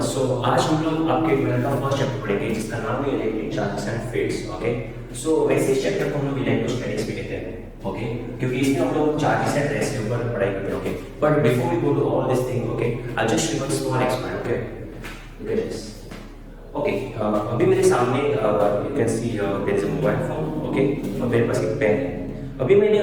सो आज हम लोग आपके ट्वेल्थ का फर्स्ट चैप्टर पढ़ेंगे जिसका नाम है electric charges and fields. Okay, so वैसे इस चैप्टर को हम लोग इलेक्ट्रोस्टैटिक्स भी कहते हैं। ओके, क्योंकि इसमें हम लोग चार्जेस एंड रेस्ट के ऊपर पढ़ाई करते हैं। Okay, but before we go to all this thing, okay, I just remember small experiment. Okay, look at this. Okay, अभी मेरे सामने you can see there is a mobile phone. Okay, और मेरे पास एक पेन है। अभी मैंने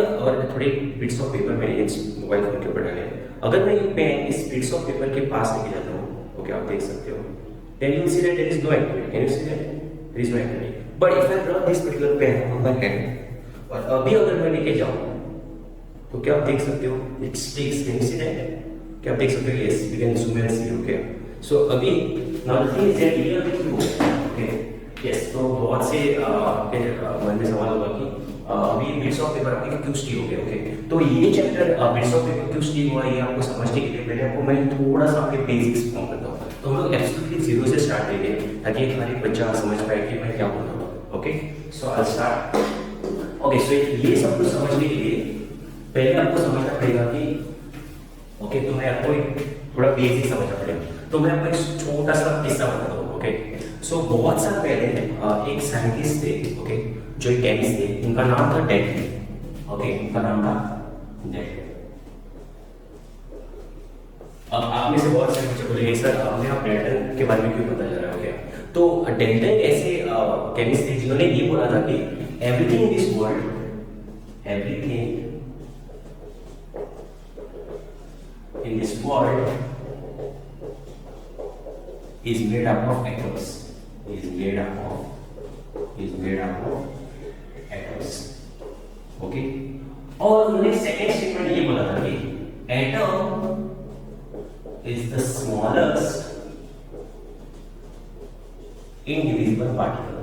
थोड़े बिट्स ऑफ पेपर मैंने इस मोबाइल फोन के ऊपर डाले हैं। अगर मैं ये पेन इस बिट्स ऑफ पेपर के पास लेके जाता हूँ, ओके, आप देख सकते हो, then you will see that there is no activity. Can you see that? There is no activity. But if I draw this particular pen on my hand, और अभी अगर मैं लेके जाऊँ, तो क्या आप देख सकते हो? It sticks. Can you see that? क्या आप देख सकते हो? Yes, we can zoom and see. Okay. So अभी now the thing is that here with you. Okay. Yes. तो बहुत से आपके मन में सवाल होगा कि अभी बिट्स ऑफ पेपर आपके क्यों स्टिक हो गए। ओके, तो ये चैप्टर बिट्स ऑफ पेपर क्यों स्टिक हुआ ये आपको समझने के लिए पहले आपको मैं थोड़ा सा आपके बेसिक्स फॉर्म करता हूँ। तो हम लोग एब्सोल्युटली जीरो से स्टार्ट करेंगे ताकि हर एक बच्चा समझ पाए कि मैं क्या बोल रहा हूँ। Okay, so I start. Okay, so ये सब कुछ समझने के लिए पहले आपको समझना पड़ेगा कि ओके, तो मैं आपको थोड़ा बेसिक समझना पड़ेगा। तो मैं आपको एक छोटा सा किस्सा बताता हूँ। ओके, सो बहुत साल पहले एक साइंटिस्ट थे, ओके, जो एक केमिस्ट थे, उनका नाम था डेल्टन। ओके, उनका नाम था डेल्टन। अब आप में से बहुत सारे बच्चे बोलेंगे सर आपने आप डेल्टन के बारे में क्यों पता चल रहा है? क्या तो डेल्टन ऐसे केमिस्ट थे जिन्होंने ये बोला था कि everything in this world, everything in this world is made up of atoms, is made up of atoms. Okay, और उन्होंने सेकेंड स्टेटमेंट ये बोला था कि atom is the smallest indivisible particle.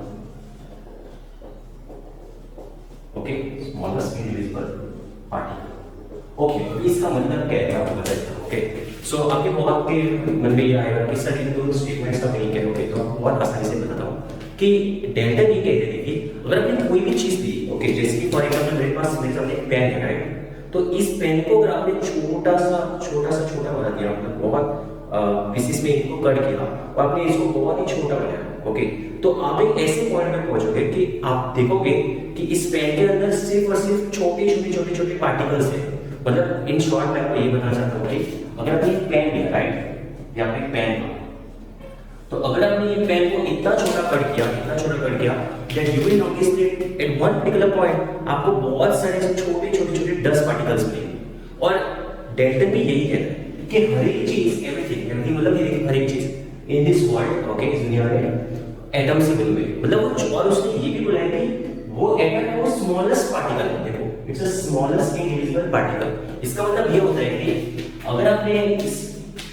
Okay, smallest indivisible particle. Okay, तो इसका मतलब क्या है आपको बताता हूँ। ओके, सो आपके बहुत के मन में ये आएगा कि सर इन दो स्टेटमेंट्स का मीनिंग क्या है। ओके, तो आपको बहुत आसानी से बताता हूँ कि डेल्टन ये कहते थे कि अगर आपने कोई भी चीज दी, ओके, जैसे कि फॉर एग्जांपल मेरे सामने एक पेन है, राइट, तो इस पेन को अगर आपने छोटा सा बना दिया, मतलब बहुत पीसेस में इनको कट किया और आपने इसको बहुत ही छोटा बनाया, ओके, तो आप एक ऐसे पॉइंट पे पहुंचोगे कि आप देखोगे कि इस पेन के अंदर सिर्फ और सिर्फ छोटे पार्टिकल्स हैं। मतलब इन शॉर्ट मैं आपको ये बताना चाहता हूँ कि अगर आपने एक पेन लिया, राइट, या आपने एक पेन लिया, तो अगर आपने ये पेन को इतना छोटा कट किया, then you will notice that at one particular point आपको बहुत सारे छोटे डस्ट पार्टिकल्स मिलेंगे। और डेल्टन भी यही कहता है कि हर एक चीज, एवरीथिंग मतलब हर एक चीज इन दिस वर्ल्ड, ओके, इस दुनिया में एटम से बनी हुई है। मतलब और उसने ये भी बोला है कि वो एटम है, वो स्मॉलेस्ट पार्टिकल है। देखो, it's a smallest indivisible particle. इसका मतलब ये होता है कि अगर आपने इस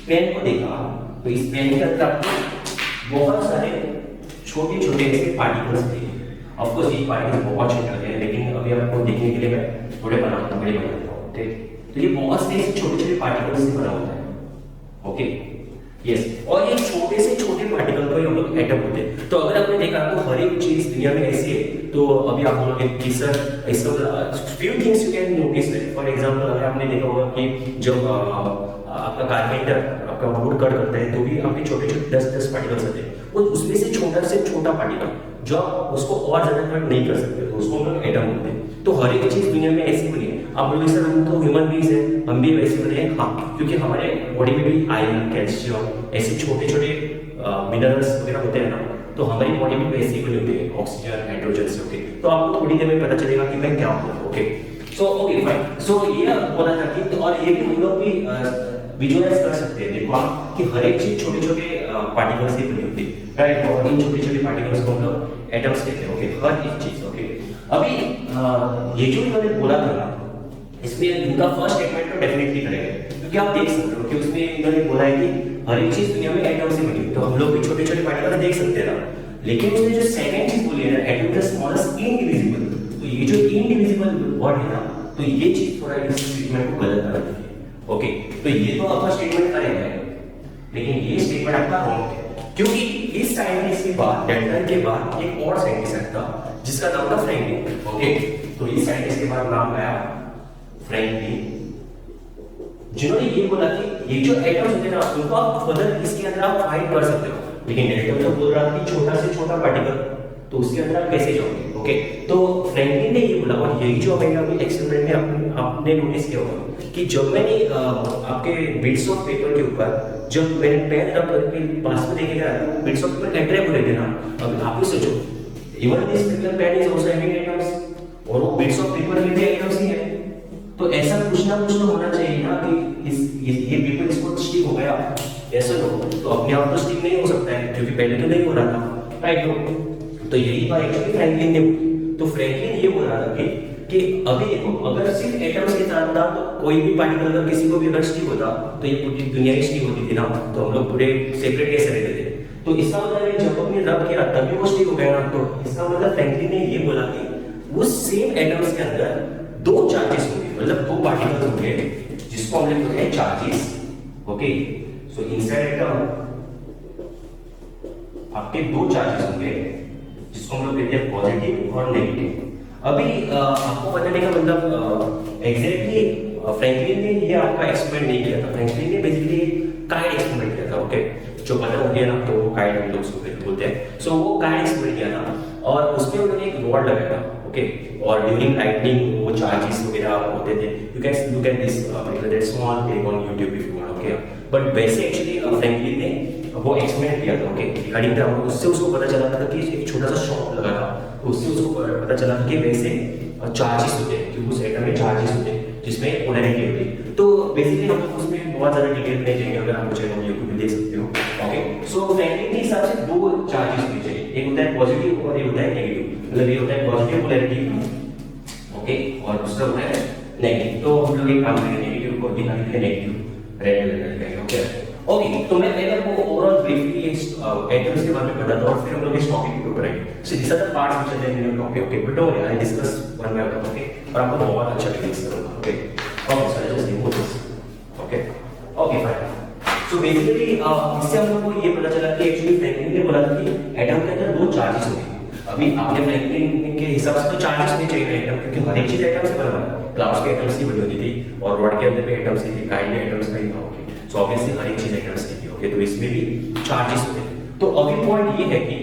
पेन को देखा तो इस पेन के अंदर आपको बहुत सारे छोटे ऐसे पार्टिकल्स थे। ऑफ कोर्स ये पार्टिकल्स बहुत छोटे होते हैं, लेकिन अभी आपको देखने के लिए मैं थोड़े बड़े बनाता हूँ। ठीक, तो ये बहुत से छोटे पार्टिकल्स से बना होता है। ओके, यस, और ये छोटे पार्टिकल को हम लोग एटम बोलते हैं। तो अगर आपने देखा तो हर एक चीज दुनिया में ऐसी है, तो अभी आप बोलोगे कि सर इसका few things you can notice. For example अगर आपने देखा होगा कि जब आपका कारपेंटर आपका वुड कट करता है तो भी आपके छोटे 10 पार्टिकल्स आते हैं, वो उसमें से छोटा पार्टिकल जो आप उसको और ज्यादा कट नहीं कर सकते, तो उसको हम लोग एटम बोलते हैं। तो हर एक चीज दुनिया में ऐसी बनी है। आप लोग सर हम तो ह्यूमन बीइंग्स हैं, हम भी वैसे बने हैं। हाँ, क्योंकि हमारे बॉडी में भी आयरन, कैल्शियम ऐसे छोटे मिनरल्स वगैरह होते हैं ना, तो हमारी बॉडी में वैसे ही बने होते हैं, ऑक्सीजन, हाइड्रोजन से। ओके, तो आपको थोड़ी देर में पता चलेगा कि मैं क्या बोल रहा हूँ। ओके, सो ओके फाइन, सो ये बोला था कि और ये भी हम लोग भी विजुअलाइज कर सकते हैं। देखो आप कि हर एक चीज छोटे पार्टिकल्स से बनी होती है, राइट, और इन छोटे पार्टिकल्स को हम लोग एटम्स कहते हैं। ओके, हर एक चीज। ओके, अभी ये जो इन्होंने बोला था ना, इसमें इनका फर्स्ट स्टेटमेंट तो डेफिनेटली करेंगे, क्योंकि आप देख सकते हो कि उसमें इन्होंने बोला है कि हर एक चीज दुनिया में एटम से बनी है, तो हम लोग भी छोटे पार्टिकल्स देख सकते हैं ना। लेकिन उसने जो सेकंड चीज बोली है ना, atom is the smallest indivisible, तो ये जो इनडिविजिबल वर्ड है ना, तो ये चीज थोड़ा इस स्टेटमेंट को गलत कर देती है। ओके, तो ये तो आपका स्टेटमेंट करेक्ट है, लेकिन ये स्टेटमेंट आपका रॉन्ग है, क्योंकि इस साइंटिस्ट के बाद, डेल्टन के बाद एक और साइंटिस्ट था जिसका नाम था फ्रैंकलिन। ओके, तो इस साइंटिस्ट के बाद नाम आया फ्रैंकलिन, जिन्होंने ये बोला कि ये जो एटम्स होते हैं ना उनको आप फर्दर इसके अंदर आप फाइंड कर सकते हो, लेकिन डायरेक्टर तो बोल रहा था कि छोटा से छोटा पार्टिकल, तो उसके अंदर आप कैसे जाओगे? ओके, तो फ्रैंकलिन ने ये बोला, और यही जो मैंने अभी एक्सपेरिमेंट में आपने नोटिस किया होगा कि जब मैंने आपके बिट्स ऑफ पेपर के ऊपर जब मैंने पेन रब करके पास में देखेगा बिट्स ऑफ पेपर अट्रैक्ट हो रहे थे ना, अब आप ही सोचो even this paper pen is also having atoms, और वो बिट्स ऑफ पेपर में भी एटम्स ही है, तो ऐसा कुछ ना कुछ तो होना चाहिए ना कि ये पेपर इसको स्टिक हो गया, ऐसा लो तो अपने आप तो स्टिक नहीं हो सकता है क्योंकि पहले तो नहीं हो रहा था, राइट नो? तो यही बात एक्चुअली फ्रैंकलिन ने बोली। तो फ्रैंकलिन ये बोल रहा था कि अभी देखो अगर सिर्फ एटम्स के साथ था तो कोई भी पार्टिकल अगर किसी को भी अगर स्टिक होता तो ये पूरी दुनिया ही स्टिक होती थी ना, तो हम लोग पूरे सेपरेट कैसे रहते थे? तो इसका मतलब है जब हमने रब किया तभी वो स्टिक हो गया ना, तो इसका मतलब फ्रैंकलिन ने ये बोला कि उस सेम एटम्स के अंदर दो चार्जेस होंगे, मतलब दो पार्टिकल्स होंगे जिसको हम लिखते हैं चार्जेस। ओके, सो इनसाइड एटम आपके दो चार्जेस होंगे जिसको हम लोग कहते हैं पॉजिटिव और नेगेटिव। अभी आपको बताने का मतलब एग्जैक्टली फ्रैंकलिन ने ये आपका एक्सपेरिमेंट नहीं किया था, फ्रैंकलिन ने बेसिकली काइट एक्सपेरिमेंट किया था। ओके, जो पता हो गया ना तो वो काइट हम लोग उसको बोलते हैं। सो वो काइट एक्सपेरिमेंट किया था और उसमें उन्होंने एक रॉड लगाया था। ओके, और ड्यूरिंग लाइटनिंग वो चार्जेस वगैरह होते थे। You can look at this that small clip on YouTube if you want. Okay, but वैसे एक्चुअली फ्रैंकलिन ने वो एक्सपेरिमेंट किया था। ओके, रिगार्डिंग द उससे उसको पता चला था कि एक छोटा सा शॉक लगा था, तो उससे उसको पता चला था कि वैसे चार्जेस होते हैं कि उस एटम में चार्जेस होते हैं जिसमें पोलैरिटी होती है। तो बेसिकली हम लोग उसमें बहुत ज़्यादा डिटेल में नहीं जाएंगे, अगर आप चैनल YouTube पे देख सकते हो। ओके, सो फ्रैंकलिन के हिसाब से दो चार्जेस होने चाहिए, एक होता है पॉजिटिव और एक होता है नेगेटिव। मतलब ये होता है पॉजिटिव पोलैरिटी, ओके, और दूसरा होता है नेगेटिव। तो हम लोग एक काम करेंगे, नेगेटिव को दिखा देंगे, नेगेटिव रेड कलर करेंगे। ओके ओके, तो मैं पहले आपको ओवरऑल ब्रीफली एटम्स के बारे में बताता हूं और फिर हम लोग इस टॉपिक के ऊपर आएंगे। So this are the part which are in your topic. Okay, but don't worry, I discuss one by one. Okay, और आपको बहुत अच्छा डिस्कस करूंगा। Okay okay, so just remove this. Okay okay fine. So basically इससे हम लोग को ये पता चला कि एक्चुअली फ्रैंकलिन ने बोला था कि एटम के अंदर दो चार्जेस होते हैं। अभी आपने फ्रैंकलिन के हिसाब से तो चार्जेस नहीं चाहिए एटम, क्योंकि हर एक चीज एटम से बना है। क्लाउड्स के एटम्स की बनी होती थी और रॉड के अंदर भी एटम्स की थी, काइंड एटम्स का ही था। ओके, सो ऑब्वियसली हर एक चीज एटम्स की थी। ओके, तो इसमें भी चार्जेस होते हैं। तो अभी पॉइंट ये है कि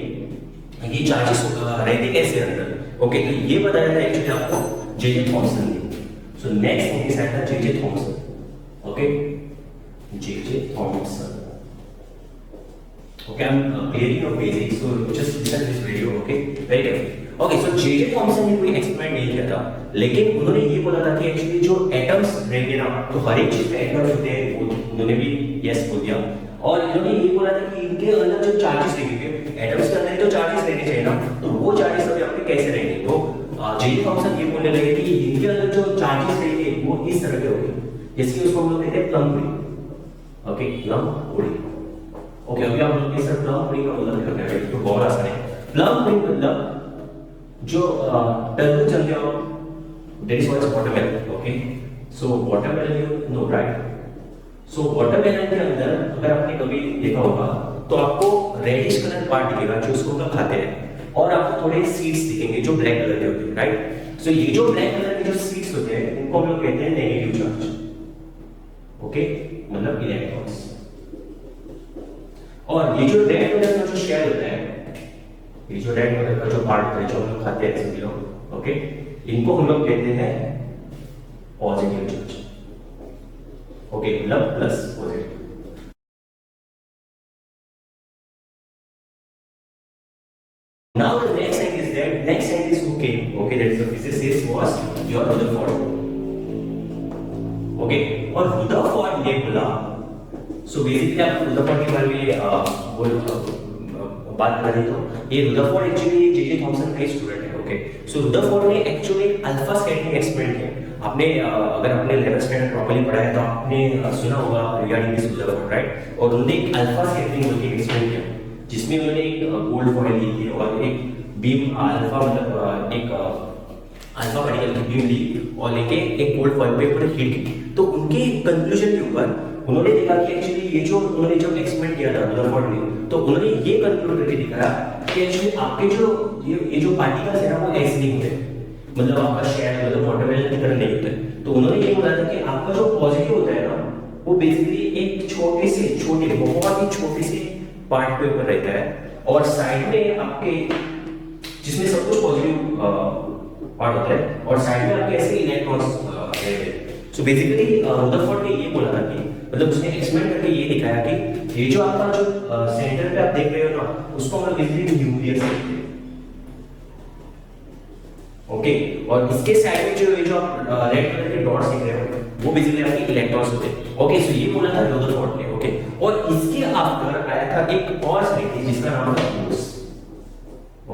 ये चार्जेस रहते कैसे अंदर। ओके, तो ये बताया था एक्चुअली आपको जे.जे. थॉमसन ने। So next thing is that J J. Thomson. Okay, J J. Thomson. Okay, I'm clearing your basics, so just listen this video, okay? Very carefully. Okay, so J.J. Thomson ने कोई experiment नहीं किया था, लेकिन उन्होंने ये बोला था कि एक्चुअली जो एटम्स रहेंगे ना, तो हर एक चीज में एटम्स होते हैं, वो उन्होंने भी यस बोल दिया। और इन्होंने ये बोला था कि इनके अंदर जो चार्जेस रहेंगे, एटम्स के अंदर जो चार्जेस रहने चाहिए ना, तो वो चार्जेस अभी आपके कैसे रहेंगे? तो J.J. थॉमसन ये बोलने लगे कि इनके अंदर जो चार्जेस रहेंगे वो इस तरह के होंगे, जैसे उसको हम लोग कहते हैं plum pudding. Okay, plum pudding. Okay, अभी आप लोग सर प्लम पुडिंग का मतलब करना है, तो बहुत आसान है। प्लम पुडिंग मतलब जो तरबूज जानते हो, that is what watermelon. Okay, so watermelon you know right. So watermelon के अंदर अगर आपने कभी देखा होगा तो आपको रेडिश कलर पार्ट दिखेगा जो उसको हम लोग खाते हैं, और आपको थोड़े सीड्स दिखेंगे जो ब्लैक कलर के होते हैं, राइट। सो ये जो ब्लैक कलर के जो सीड्स होते हैं उनको हम लोग कहते हैं नेगेटिव चार्ज। ओके, मतलब इलेक्ट्रॉन्स। और ये जो रेड कलर का जो शेल होता है, ये जो रेड कलर का जो पार्ट होता है जो हम लोग खाते हैं सभी लोग, ओके, इनको हम लोग कहते हैं पॉजिटिव चार्ज। ओके, मतलब plus positive. Now the next thing is that next scientist who came, okay, that is the physicist was John Rutherford. Okay, और Rutherford ने बोला, सो बेसिकली आप रुदरफोर्ड के बारे में बात करें तो ये रुदरफोर्ड एक्चुअली जे.जे. थॉमसन का स्टूडेंट है। ओके, सो रुदरफोर्ड ने एक्चुअली अल्फा स्कैटरिंग एक्सपेरिमेंट किया। आपने अगर आपने 11th स्टैंडर्ड प्रॉपर्ली पढ़ा है तो आपने सुना होगा रिगार्डिंग दिस रुदरफोर्ड, राइट। और उन्होंने एक अल्फा स्कैटरिंग करके एक्सपेरिमेंट किया जिसमें उन्होंने एक गोल्ड फॉइल ली थी और एक बीम अल्फा मतलब एक अल्फा पार्टिकल की बीम ली और लेके एक गोल्ड फॉइल पे पूरे हीट की। तो उनके कंक्लूजन के ऊपर उन्होंने देखा कि एक्चुअली ये जो उन्होंने जब एक्सपेरिमेंट किया था रुदरफोर्ड ने, तो उन्होंने ये कंक्लूड करके दिखाया कि एक्चुअली आपके जो ये जो पार्टिकल्स है ना वो ऐसे नहीं होते, मतलब आपका शेल मतलब वाटरमेलन की तरह नहीं होते। तो उन्होंने ये बोला था कि आपका जो पॉजिटिव होता है ना वो बेसिकली एक बहुत ही छोटे से पार्ट के ऊपर रहता है, और साइड में आपके जिसमें सब कुछ पॉजिटिव पार्ट होता है, और साइड में आपके ऐसे इलेक्ट्रॉन्स है। सो बेसिकली रदरफोर्ड ने ये बोला था कि मतलब उसने एक्सपेरिमेंट करके ये दिखाया कि ये जो आपका जो सेंटर पे आप देख रहे हो ना, उसको हम बेसिकली न्यूक्लियस कहते हैं। ओके, और इसके साइड में जो आप रेड कलर के डॉट्स दिख रहे हो वो बेसिकली आपके इलेक्ट्रॉन्स होते हैं। ओके, सो ये बोला था रदरफोर्ड ने। ओके, और इसके आफ्टर आया था एक और स्टडी जिसका नाम था बोर्स।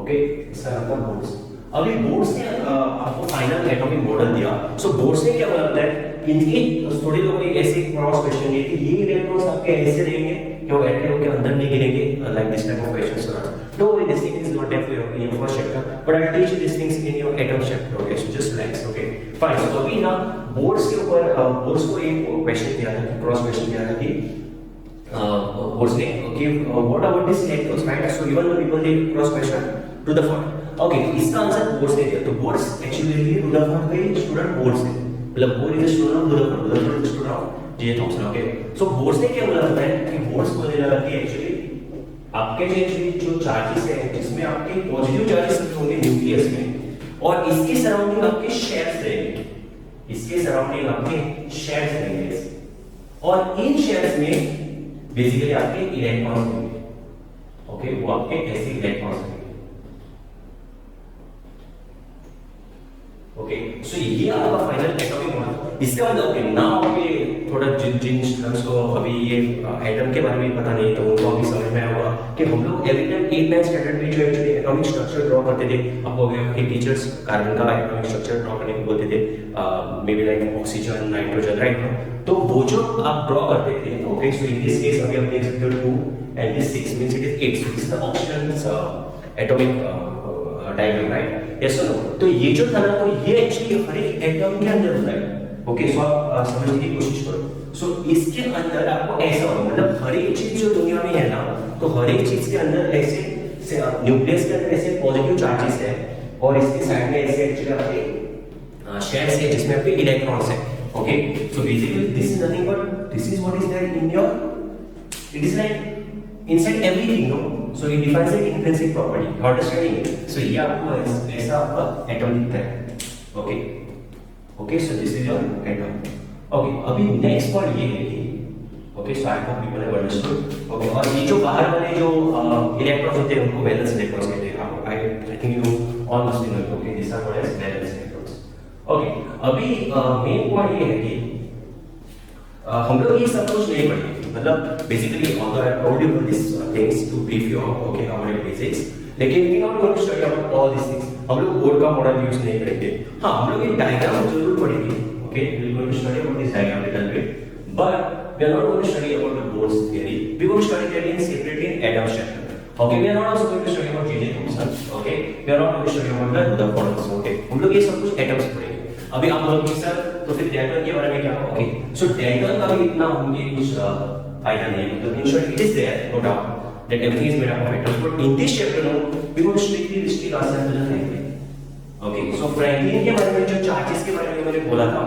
ओके, इसका नाम था बोर्स। अभी बोर्स ने आपको फाइनल एटॉमिक मॉडल दिया। सो बोर्स ने क्या बोला है, इनके थोड़े लोग ऐसे क्रॉस क्वेश्चन किए कि ये इलेक्ट्रॉन्स आपके ऐसे रहेंगे कि वो एटॉम के अंदर नहीं गिरेंगे, like this type of questions are. No worry, this thing is not there for your first chapter, but I'll teach you these things in your atom chapter. Okay, so just relax. Okay, fine. So अभी ना boards के ऊपर boards को एक question दिया था, cross question दिया था कि बोर्ड्स ने कि what about this electrons, right? So even the people they cross question to the for. Okay, इसका आंसर बोर्ड्स ने दिया। तो बोर्ड्स एक्चुअली रुदरफोर्ड के स्टूडेंट बोर्ड्स है, मतलब Bohr is a student of Rutherford is student of J Thomson. Okay, so Bohr's ने क्या बोला था कि बोर्ड्स को बोला कि एक्चुअली आपके जो चार्जेस है जिसमें आपके पॉजिटिव चार्जेस होंगे न्यूक्लियस में, और इसके सराउंडिंग आपके शेल्स रहेंगे, इसके सराउंडिंग आपके शेल्स रहेंगे, और इन शेल्स में बेसिकली आपके इलेक्ट्रॉन्स होंगे। ओके, वो आपके ऐसे इलेक्ट्रॉन्स होंगे। ओके, सो ये आपका फाइनल एटॉमिक मॉडल। इसका मतलब ओके नाउ ओके थोड़ा जिन स्टूडेंट्स को अभी ये एटम के बारे में पता नहीं, तो उनको अभी समझ में आएगा कि हम लोग एवरी टाइम 8th स्टैंडर्ड में जो एक्चुअली एटॉमिक स्ट्रक्चर ड्रॉ करते थे, आपको के टीचर्स कार्बन का एटॉमिक स्ट्रक्चर ड्रॉ करने को बोलते थे, may be like oxygen, nitrogen, right? तो वो जो आप ड्रॉ करते थे, okay, so in this case अभी हम देख सकते हो 2 and this 6 means it is 8, so this is the oxygen atomic diagram, right? Yes और नो? तो ये जो था ना, तो ये एक्चुअली हर एक एटम के अंदर होता है। ओके, सो आप समझने की कोशिश करो। सो इसके अंदर आपको ऐसा होगा, मतलब हर एक चीज जो दुनिया में है ना, तो हर एक चीज के अंदर ऐसे न्यूक्लियस के अंदर ऐसे पॉजिटिव चार्जेस है, और इसके साइड में ऐसे एक्चुअली आपके शेल्स है जिसमें आपके इलेक्ट्रॉन्स है। Okay, so basically this is nothing but this is what is there in your, it is like inside everything, no? So it defines the intrinsic property. You understanding it? So ये आपको ऐसा आपका atom दिखता है। Okay, okay, so this is your atom. Okay, अभी next point ये है कि okay, so I hope people have understood. Okay, और ये जो बाहर वाले जो इलेक्ट्रॉन्स होते हैं उनको वैलेंस इलेक्ट्रॉन्स कहते हैं। I think you all must be know. Okay, this are called as valence electrons. Okay, अभी मेन पॉइंट ये है कि हम लोग ये सब कुछ नहीं पढ़ेंगे, मतलब basically although I told you this things to brief you out, okay, our basics, लेकिन we not going to study about all these things। हम लोग बोर्ड का मॉडल यूज नहीं करेंगे। हाँ, हम लोग ये डायग्राम जरूर पढ़ेंगे। Okay, we are going to study about this diagram little bit, but we are not going to study about the Bohr's theory. We are going to study that in separately in Adam's chapter. Okay, we are not also going to study about J.J. Thomson. Okay, we are not going to study about the Rutherford. Okay, हम लोग ये सब कुछ atoms पढ़ेंगे। अभी आप बोलोगे sir तो फिर डेल्टन के बारे में क्या? ओके, सो डेल्टन का भी इतना होंगे कुछ फायदा नहीं, मतलब in short it is there, no doubt that everything is made up of atoms, but in this chapter no we will strictly restrict ourself to the Franklin. Okay, so Franklin के बारे में जो चार्जेस के बारे में मैंने बोला था,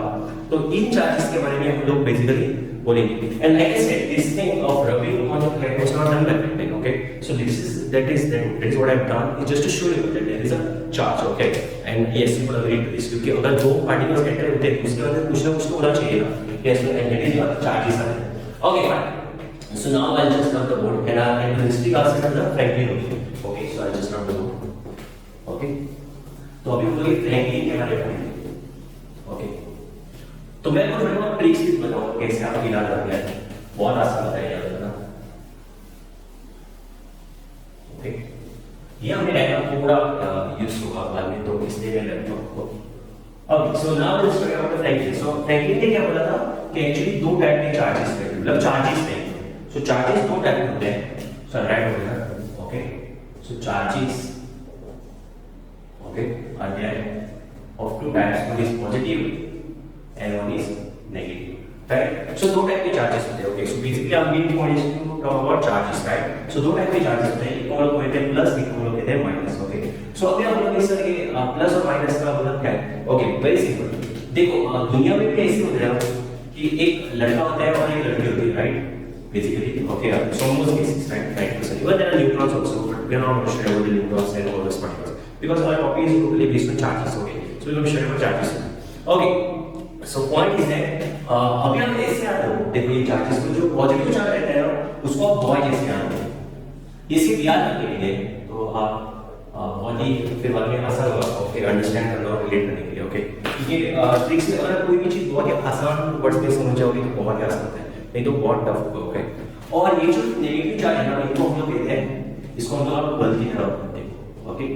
तो इन चार्जेस के बारे में हम लोग बेसिकली बोलेंगे। And like I said, this thing of rubbing on the plate was not done by Franklin. Okay, so this is that is what I've done is just to show you that there is a charge, okay, and yes, you will agree to this, क्योंकि अगर दो particles scatter होते हैं उसके अंदर कुछ ना कुछ तो होना चाहिए ना, yes, and that is what charges are. Okay, fine. So now I'll just rub the board and I'll restrict ourselves to the Franklin only. Okay, so I'll just rub the board. Okay, तो अभी हम लोग Franklin के बारे में पढ़ेंगे। Okay, तो मैं कुछ थोड़ा ट्रिक्स भी बताऊंगा कैसे आप इलाज करते हैं, बहुत आसान होता है याद रखना। ओके, ये हमने डायग्राम पूरा यूज होगा बाद में, तो इसलिए मैं लेता हूं। Okay, so now let's talk about the Franklin. So Franklin ने क्या बोला था कि एक्चुअली दो टाइप के चार्जेस थे, मतलब चार्जेस थे। सो चार्जेस दो टाइप के होते हैं। सो राइट हो गया। Okay, so charges okay are there of two types, one is positive and one is negative, right? So दो टाइप के चार्जेस होते हैं। ओके, सो बेसिकली हम main point is to talk about charges, right? So दो type के charges होते हैं, एक को कहते हैं प्लस, एक को कहते हैं माइनस। ओके, सो अभी हम लोग इस तरह के प्लस और माइनस का मतलब क्या है? Okay, very simple. देखो दुनिया में भी ऐसे होता है कि एक लड़का होता है और एक लड़की होती है, right? Basically, okay, so most cases, right, 90%. Even there are neutrons also, but we are not going to share about the neutrons and all those particles because our topic is totally based on charges, okay? So we will share about charges. Okay, so point is that अभी हम ऐसे आते हो, देखो ये charges को जो positive charge रहता है ना, उसको आप बॉय जैसे आते हो। ये सिर्फ याद रखिए, तो आप बहुत ही फिर बाद में आसान होगा और फिर अंडरस्टैंड करना और रिलेट करने के लिए, ओके? ये ट्रिक्स में अगर कोई भी चीज़ बहुत ही आसान वर्ड्स में समझ जाओगे तो बहुत ही आसान होता है, नहीं तो बहुत टफ होगा, ओके? और ये जो नेगेटिव चार्ज है ना, इनको हम लोग कहते हैं, इसको हम लोग बल की तरह कहते हैं, ओके?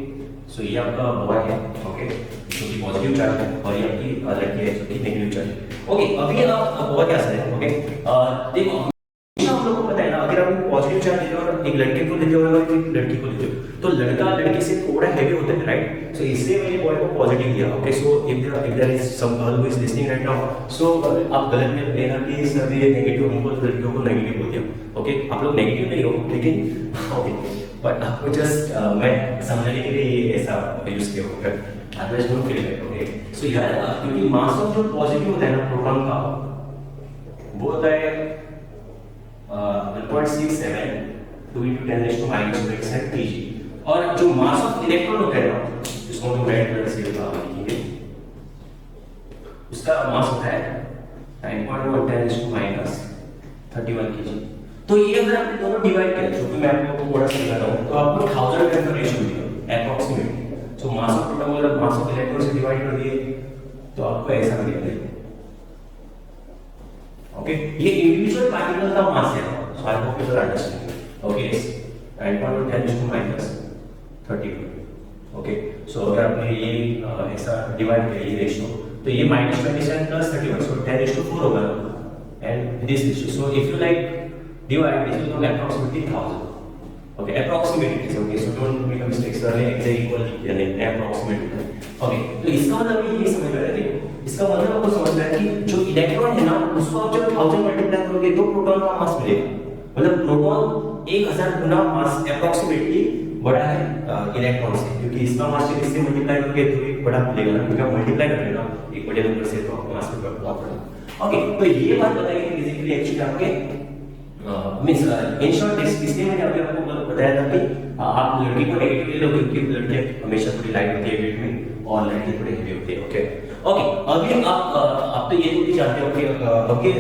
सो ये आपका बॉय है, ओके, जो कि पॉजिटिव चार्ज है, और ये आपकी लड़की है जो कि नेगेटिव चार्ज है, ओके? अभी आप बहुत ही आसान है, ओके? देखो हम लोग को पता है ना, अगर आप पॉजिटिव चार्ज देते हो और एक लड़के को देते हो और एक लड़की को देते हो, तो लड़का लड़की से थोड़ा हैवी होता है, राइट? सो इसलिए मैंने बॉय को पॉजिटिव दिया, okay? So if there is some girl who is listening right now, so आप गलत में लेना कि सभी नेगेटिव हमको लड़कियों को नेगेटिव बोल दिया, ओके? आप लोग नेगेटिव नहीं हो, लेकिन ओके, बट आपको जस्ट मैं समझने के लिए ऐसा यूज किया होगा, otherwise don't feel it, okay? So यार क्योंकि मास ऑफ जो पॉजिटिव होता है ना प्रोटॉन का, वो होता है 1.67 2 × 10⁻⁻⁷ kg, और जो मास ऑफ इलेक्ट्रॉन होता है ना, जिसको हम रेड कलर से लिखेंगे, उसका मास होता है 9.1 10⁻31 kg। तो ये अगर आपने दोनों डिवाइड किया, जो कि मैं आपको थोड़ा सा दिखाता हूं, तो आपको 1000 का रेशियो मिलेगा approximately. So mass of proton और मास ऑफ इलेक्ट्रॉन से डिवाइड कर दिए तो आपको ऐसा मिलेगा, ओके? ये इंडिविजुअल पार्टिकल का मास है, so I hope you are understanding, okay? 9.1 10⁻31, okay? So अगर आपने ये ऐसा डिवाइड किया ये रेशियो, तो ये -27 + 31, सो 10:4 होगा, and this ratio, so if you like divide this will come approximately 1000, okay? Approximately, okay? So don't make a mistake, sir ने exact equal लिखा है, approximately, okay? तो इसका मतलब ये समझ में आया, इसका मतलब आपको समझ में आया कि जो इलेक्ट्रॉन है ना, उसको आप जब 1000 मल्टीप्लाई करोगे तो प्रोटॉन का मास मिलेगा, मतलब प्रोटॉन 1000 गुना मास अप्रॉक्सीमेटली बड़ा है इलेक्ट्रॉन से, क्योंकि इसका मास जब इससे मल्टीप्लाई करोगे तो एक बड़ा मिलेगा ना, क्योंकि आप मल्टीप्लाई कर रहे हो ना एक बड़े नंबर से, तो आपका मास भी बहुत बड़ा, ओके? तो ये बात बताइए कि बेसिकली एक्चुअली आपके मींस इन शॉर्ट इसलिए मैंने अभी आपको बताया था कि आप लड़की को नेगेटिव ले लो, क्योंकि लड़के हमेशा थोड़ी लाइट होती है वेट में और लड़के थोड़े हेवी होते हैं, ओके? ओके, अभी आप तो ये भी जानते हो कि okay,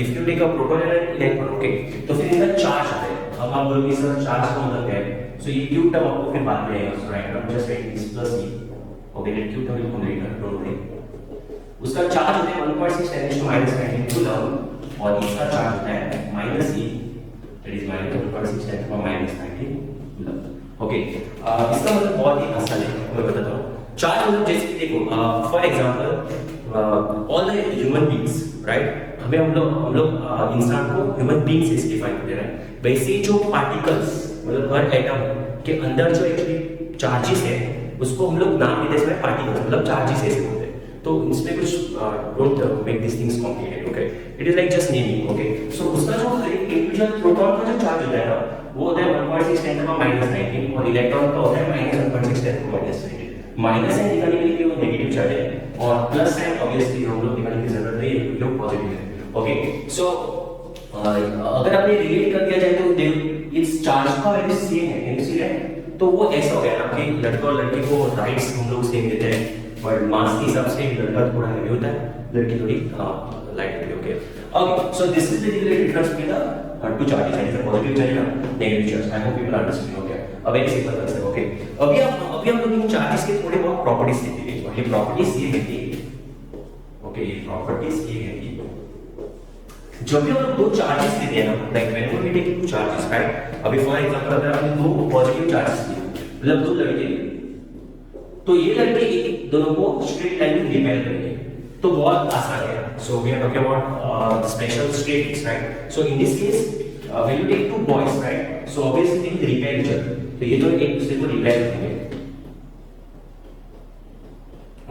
if you take a proton and electron, okay, तो फिर इनका चार्ज आता है। अब आप बोलोगे सर चार्ज का मतलब क्या है? सो ये क्यू टर्म आपको फिर बाद में आएगा, so right now just write this plus e, okay? Let q term को लेकर डोंट वरी, उसका चार्ज होता है 1.6 10⁻⁻⁹ कूलम, और इसका चार्ज होता है -e, that is -1.6 10⁻⁻⁹ coulomb, okay? इसका मतलब बहुत ही आसान है, मैं बताता हूँ। चार्ज मतलब जैसे कि देखो for example all the human beings, right? हम लोग इंसान को ह्यूमन बीइंग से डिफाइन करते हैं, वैसे जो पार्टिकल्स मतलब हर एटम के अंदर जो एक्चुअली चार्जेस है उसको हम लोग नाम देते हैं पार्टिकल्स, मतलब चार्जेस ऐसे होते हैं। तो इसमें कुछ don't make this things complicated, okay? It is like just naming, okay? So उसका जो हर एक इंडिविजुअल प्रोटॉन का जो चार्ज होता है ना, वो होता है 1.6 10⁻⁻⁹, और इलेक्ट्रॉन का होता है -1.6 10⁻⁹। माइनस साइन दिखाने के लिए वो नेगेटिव चार्ज है, और प्लस साइन ऑब्वियसली हम लोग दिखाने की जरूरत नहीं है, जो पॉजिटिव है, ओके? सो अगर आपने रिलेट कर दिया जाए तो इस चार्ज का वैल्यू सेम है, इंसिडेंट, तो वो ऐसा हो गया ना कि लड़का और लड़की को राइट्स हम लोग सेम देते हैं, बट मास के हिसाब से लड़का थोड़ा हैवी होता है, लड़की थोड़ी लाइट होती है, okay? Okay, so this is basically difference between the two charges, that is a positive charge and negative charge. I hope you will understand, okay? अब एक सिंपल बात है, ओके? अभी हम लोग इन चार्जेस के थोड़े बहुत प्रॉपर्टीज देखेंगे। ये प्रॉपर्टीज ये कहती है, ओके? ये प्रॉपर्टीज ये कहती है, जब भी हम लोग दो चार्जेस लेते हैं ना, like whenever we take two charges, right? अभी फॉर एग्जांपल अगर आपने दो पॉजिटिव चार्जेस लिए, मतलब दो लड़के, तो ये लड़के एक दोनों को स्ट्रेट लाइन में रिपेल करेंगे, तो बहुत आसान है। So we are talking about special straights, right? So in this case when you take two boys, right, so obviously they will repel each other, तो ये तो एक दूसरे को रिपेल करेंगे,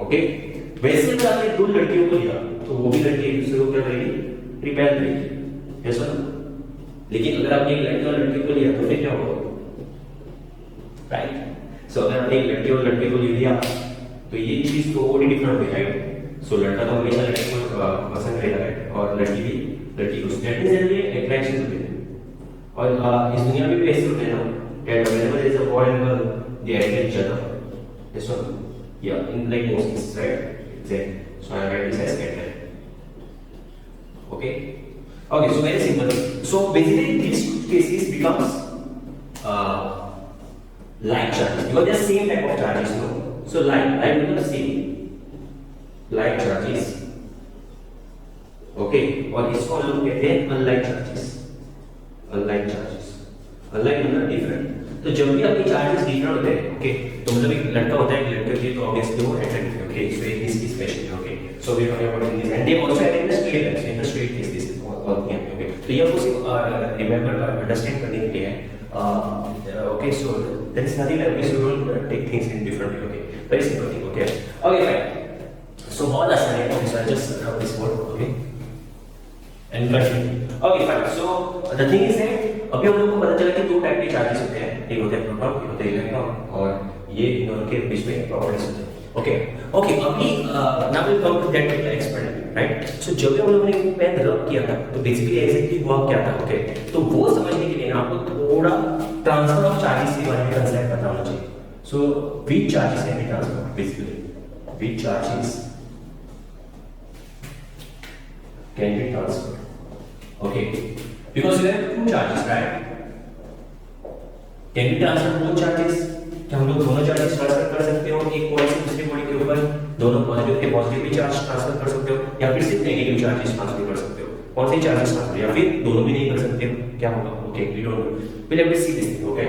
ओके? वैसे अगर आपने दो लड़कियों को लिया तो वो भी लड़की एक दूसरे को क्या करेगी? रिपेल करेगी, ऐसा ना? लेकिन अगर आपने एक लड़के और लड़के को लिया तो फिर क्या होगा, राइट? सो अगर आपने एक लड़के को ले लिया तो ये चीज तो और डिफरेंट हो जाएगी। सो लड़का तो हमेशा लड़के को पसंद करेगा, राइट, और लड़की को दैट मींस जनरली अट्रैक्शन होते हैं। और इस दुनिया में भी ऐसे होते हैं ना that whenever there is a boy and girl they attract each other. This one, yeah, in like most cases, right? Exactly. So I write this as cat. Okay. Okay, so very simple. So basically these cases becomes like charges because they are same type of charges, no? So like becomes same like charges. Okay, और इसको हम लोग कहते हैं unlike charges. Unlike charges. Unlike मतलब different. तो जब भी आपके चार्जेस डिफरेंट होते हैं, ओके, तो मतलब एक लड़का होता है, एक लड़के होती है, तो ऑब्वियसली वो अट्रैक्टिव है, okay, so it is special, okay, so we talking about this and they also have in the straight in the straight case this all thing, okay, तो ये आपको सिर्फ रिमेंबर अंडरस्टैंड करने के लिए है, okay, so there is nothing like this, you don't take things in different way, okay, very simple thing, okay, okay fine, so बहुत आसान है, okay, so I just rub this word, okay, and continue, okay fine, so the thing is that अभी हम लोग को पता चला कि दो टाइप के चार्जेस होते हैं, एक होते हैं प्रोटॉन, एक होते हैं इलेक्ट्रॉन, और ये इन दोनों के बीच में प्रॉपर्टीज होते हैं, ओके, ओके, अभी now will come to that experiment, right, so जब हम लोगों ने वो पेन रब किया था, तो बेसिकली एग्जैक्टली हुआ क्या था, ओके, तो वो समझने के लिए ना आपको थोड़ा ट्रांसफर ऑफ चार्जेस के बारे में कंसेप्ट पता होना चाहिए, so which charges can be transferred, basically which charges can be transferred, okay, because you have two charges, right, can we transfer both charges, क्या हम लोग दोनों चार्जेस ट्रांसफर कर सकते हो एक पॉइंट से दूसरे पॉइंट के ऊपर, दोनों पॉजिटिव के पॉजिटिव भी चार्ज ट्रांसफर कर सकते हो, या फिर सिर्फ नेगेटिव चार्जेस ट्रांसफर कर सकते हो, कौन से चार्जेस ट्रांसफर, या फिर दोनों भी नहीं कर सकते हो, क्या होगा, okay, we don't know, will have to see this, okay,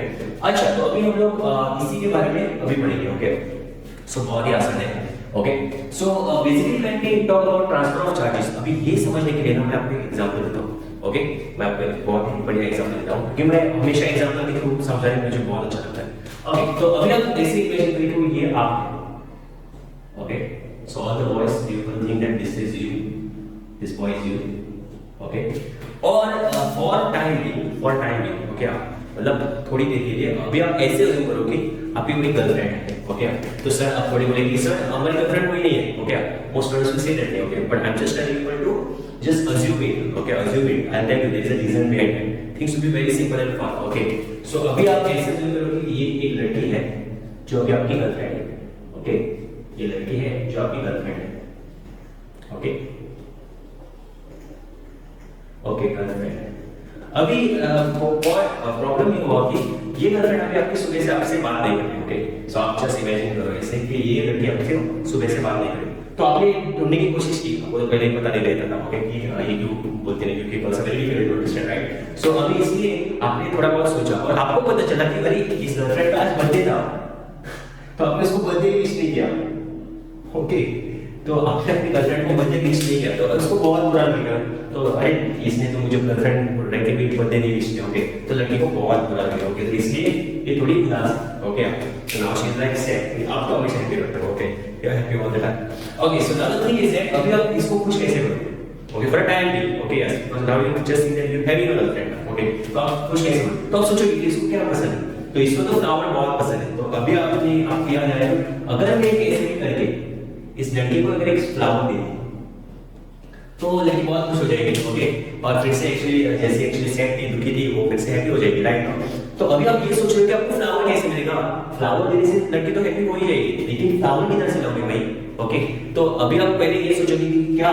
अच्छा, तो अभी हम लोग इसी के बारे में अभी पढ़ेंगे, ओके, सो बहुत ही आसान है, okay, so basically when we talk about transfer of charges, अभी ये समझने के लिए ना मैं आपको एक एग्जांपल देता हूं, ओके, मैं आपको एक बहुत ही बढ़िया एग्जांपल देता हूं, क्योंकि मैं हमेशा एग्जांपल के थ्रू समझाने में मुझे बहुत अच्छा लगता है, ओके, तो अभी आप ऐसे इमेजिन करिए कि ये आप हैं, okay, so all the boys you will think that this is you, this boy is you, okay, और फॉर टाइम बीइंग, ओके, मतलब थोड़ी देर के लिए अभी आप ऐसे अज्यूम करो कि आपकी कोई गर्लफ्रेंड है, ओके, तो सर आप थोड़ी बोलेंगे सर हमारी गर्लफ्रेंड कोई नहीं है, okay, most students will say that, okay, but I am just telling you to just assume it, okay, assume it, I'll tell you there is a reason behind it, things will be very simple and fun, okay, so अभी आप ऐसे assume करो कि ये एक लड़की है जो अभी आपकी गर्लफ्रेंड है, ओके, ये लड़की है जो आपकी गर्लफ्रेंड है, ओके, ओके, गर्लफ्रेंड है, अभी प्रॉब्लम ये हुआ कि ये गर्लफ्रेंड अभी आपकी सुबह से आपसे बात नहीं कर रही, ओके, सो आप जस्ट इमेजिन करो ऐसे कि ये लड़की आपसे सुबह से बात नहीं कर रही, तो आपने ढूंढने की कोशिश की, आपको तो पहले ही पता नहीं रहता था, ओके, कि ये क्यों बोलते नहीं, क्योंकि personally difficult to understand, right, so अभी इसलिए आपने थोड़ा बहुत सोचा और आपको पता चला कि अरे इस गर्लफ्रेंड का आज बर्थडे था, तो आपने उसको बर्थडे विश नहीं किया, ओके, तो आपने अपनी गर्लफ्रेंड को बर्थडे विश नहीं किया, तो उसको बहुत बुरा लगा, तो अरे इसने तो मुझे गर्लफ्रेंड रह के भी बर्थडे नहीं विश किया, ओके, तो लड़की को बहुत बुरा लगा, ओके, तो इसलिए ये थोड़ी उदास, okay, so now she is like sad, आप तो हमेशा हैप्पी रहते हो, okay, you are happy all the time, okay, so the other thing is that अभी आप इसको खुश कैसे करोगे, okay, for a time being, okay, yes, because now you just think that you having a girlfriend, okay, तो आप खुश कैसे करोगे, तो आप सोचोगे कि इसको क्या पसंद है, तो इसको तो फ्लावर बहुत पसंद है, तो अभी आपको याद आया अगर हम एक ऐसे भी करके इस लड़की को अगर एक फ्लावर दे दें तो लड़की बहुत खुश हो जाएगी, ओके, और फिर से एक्चुअली सैड थी, दुखी थी, वो फिर से हैप्पी हो जाएगी, राइट, तो अभी आप ये सोच रहे हो कि आपको फ्लावर कैसे मिलेगा, फ्लावर देने से लड़की तो हैप्पी हो ही जाएगी, लेकिन फ्लावर किधर से लाओगे भाई, ओके, तो अभी आप पहले ये सोचोगे कि क्या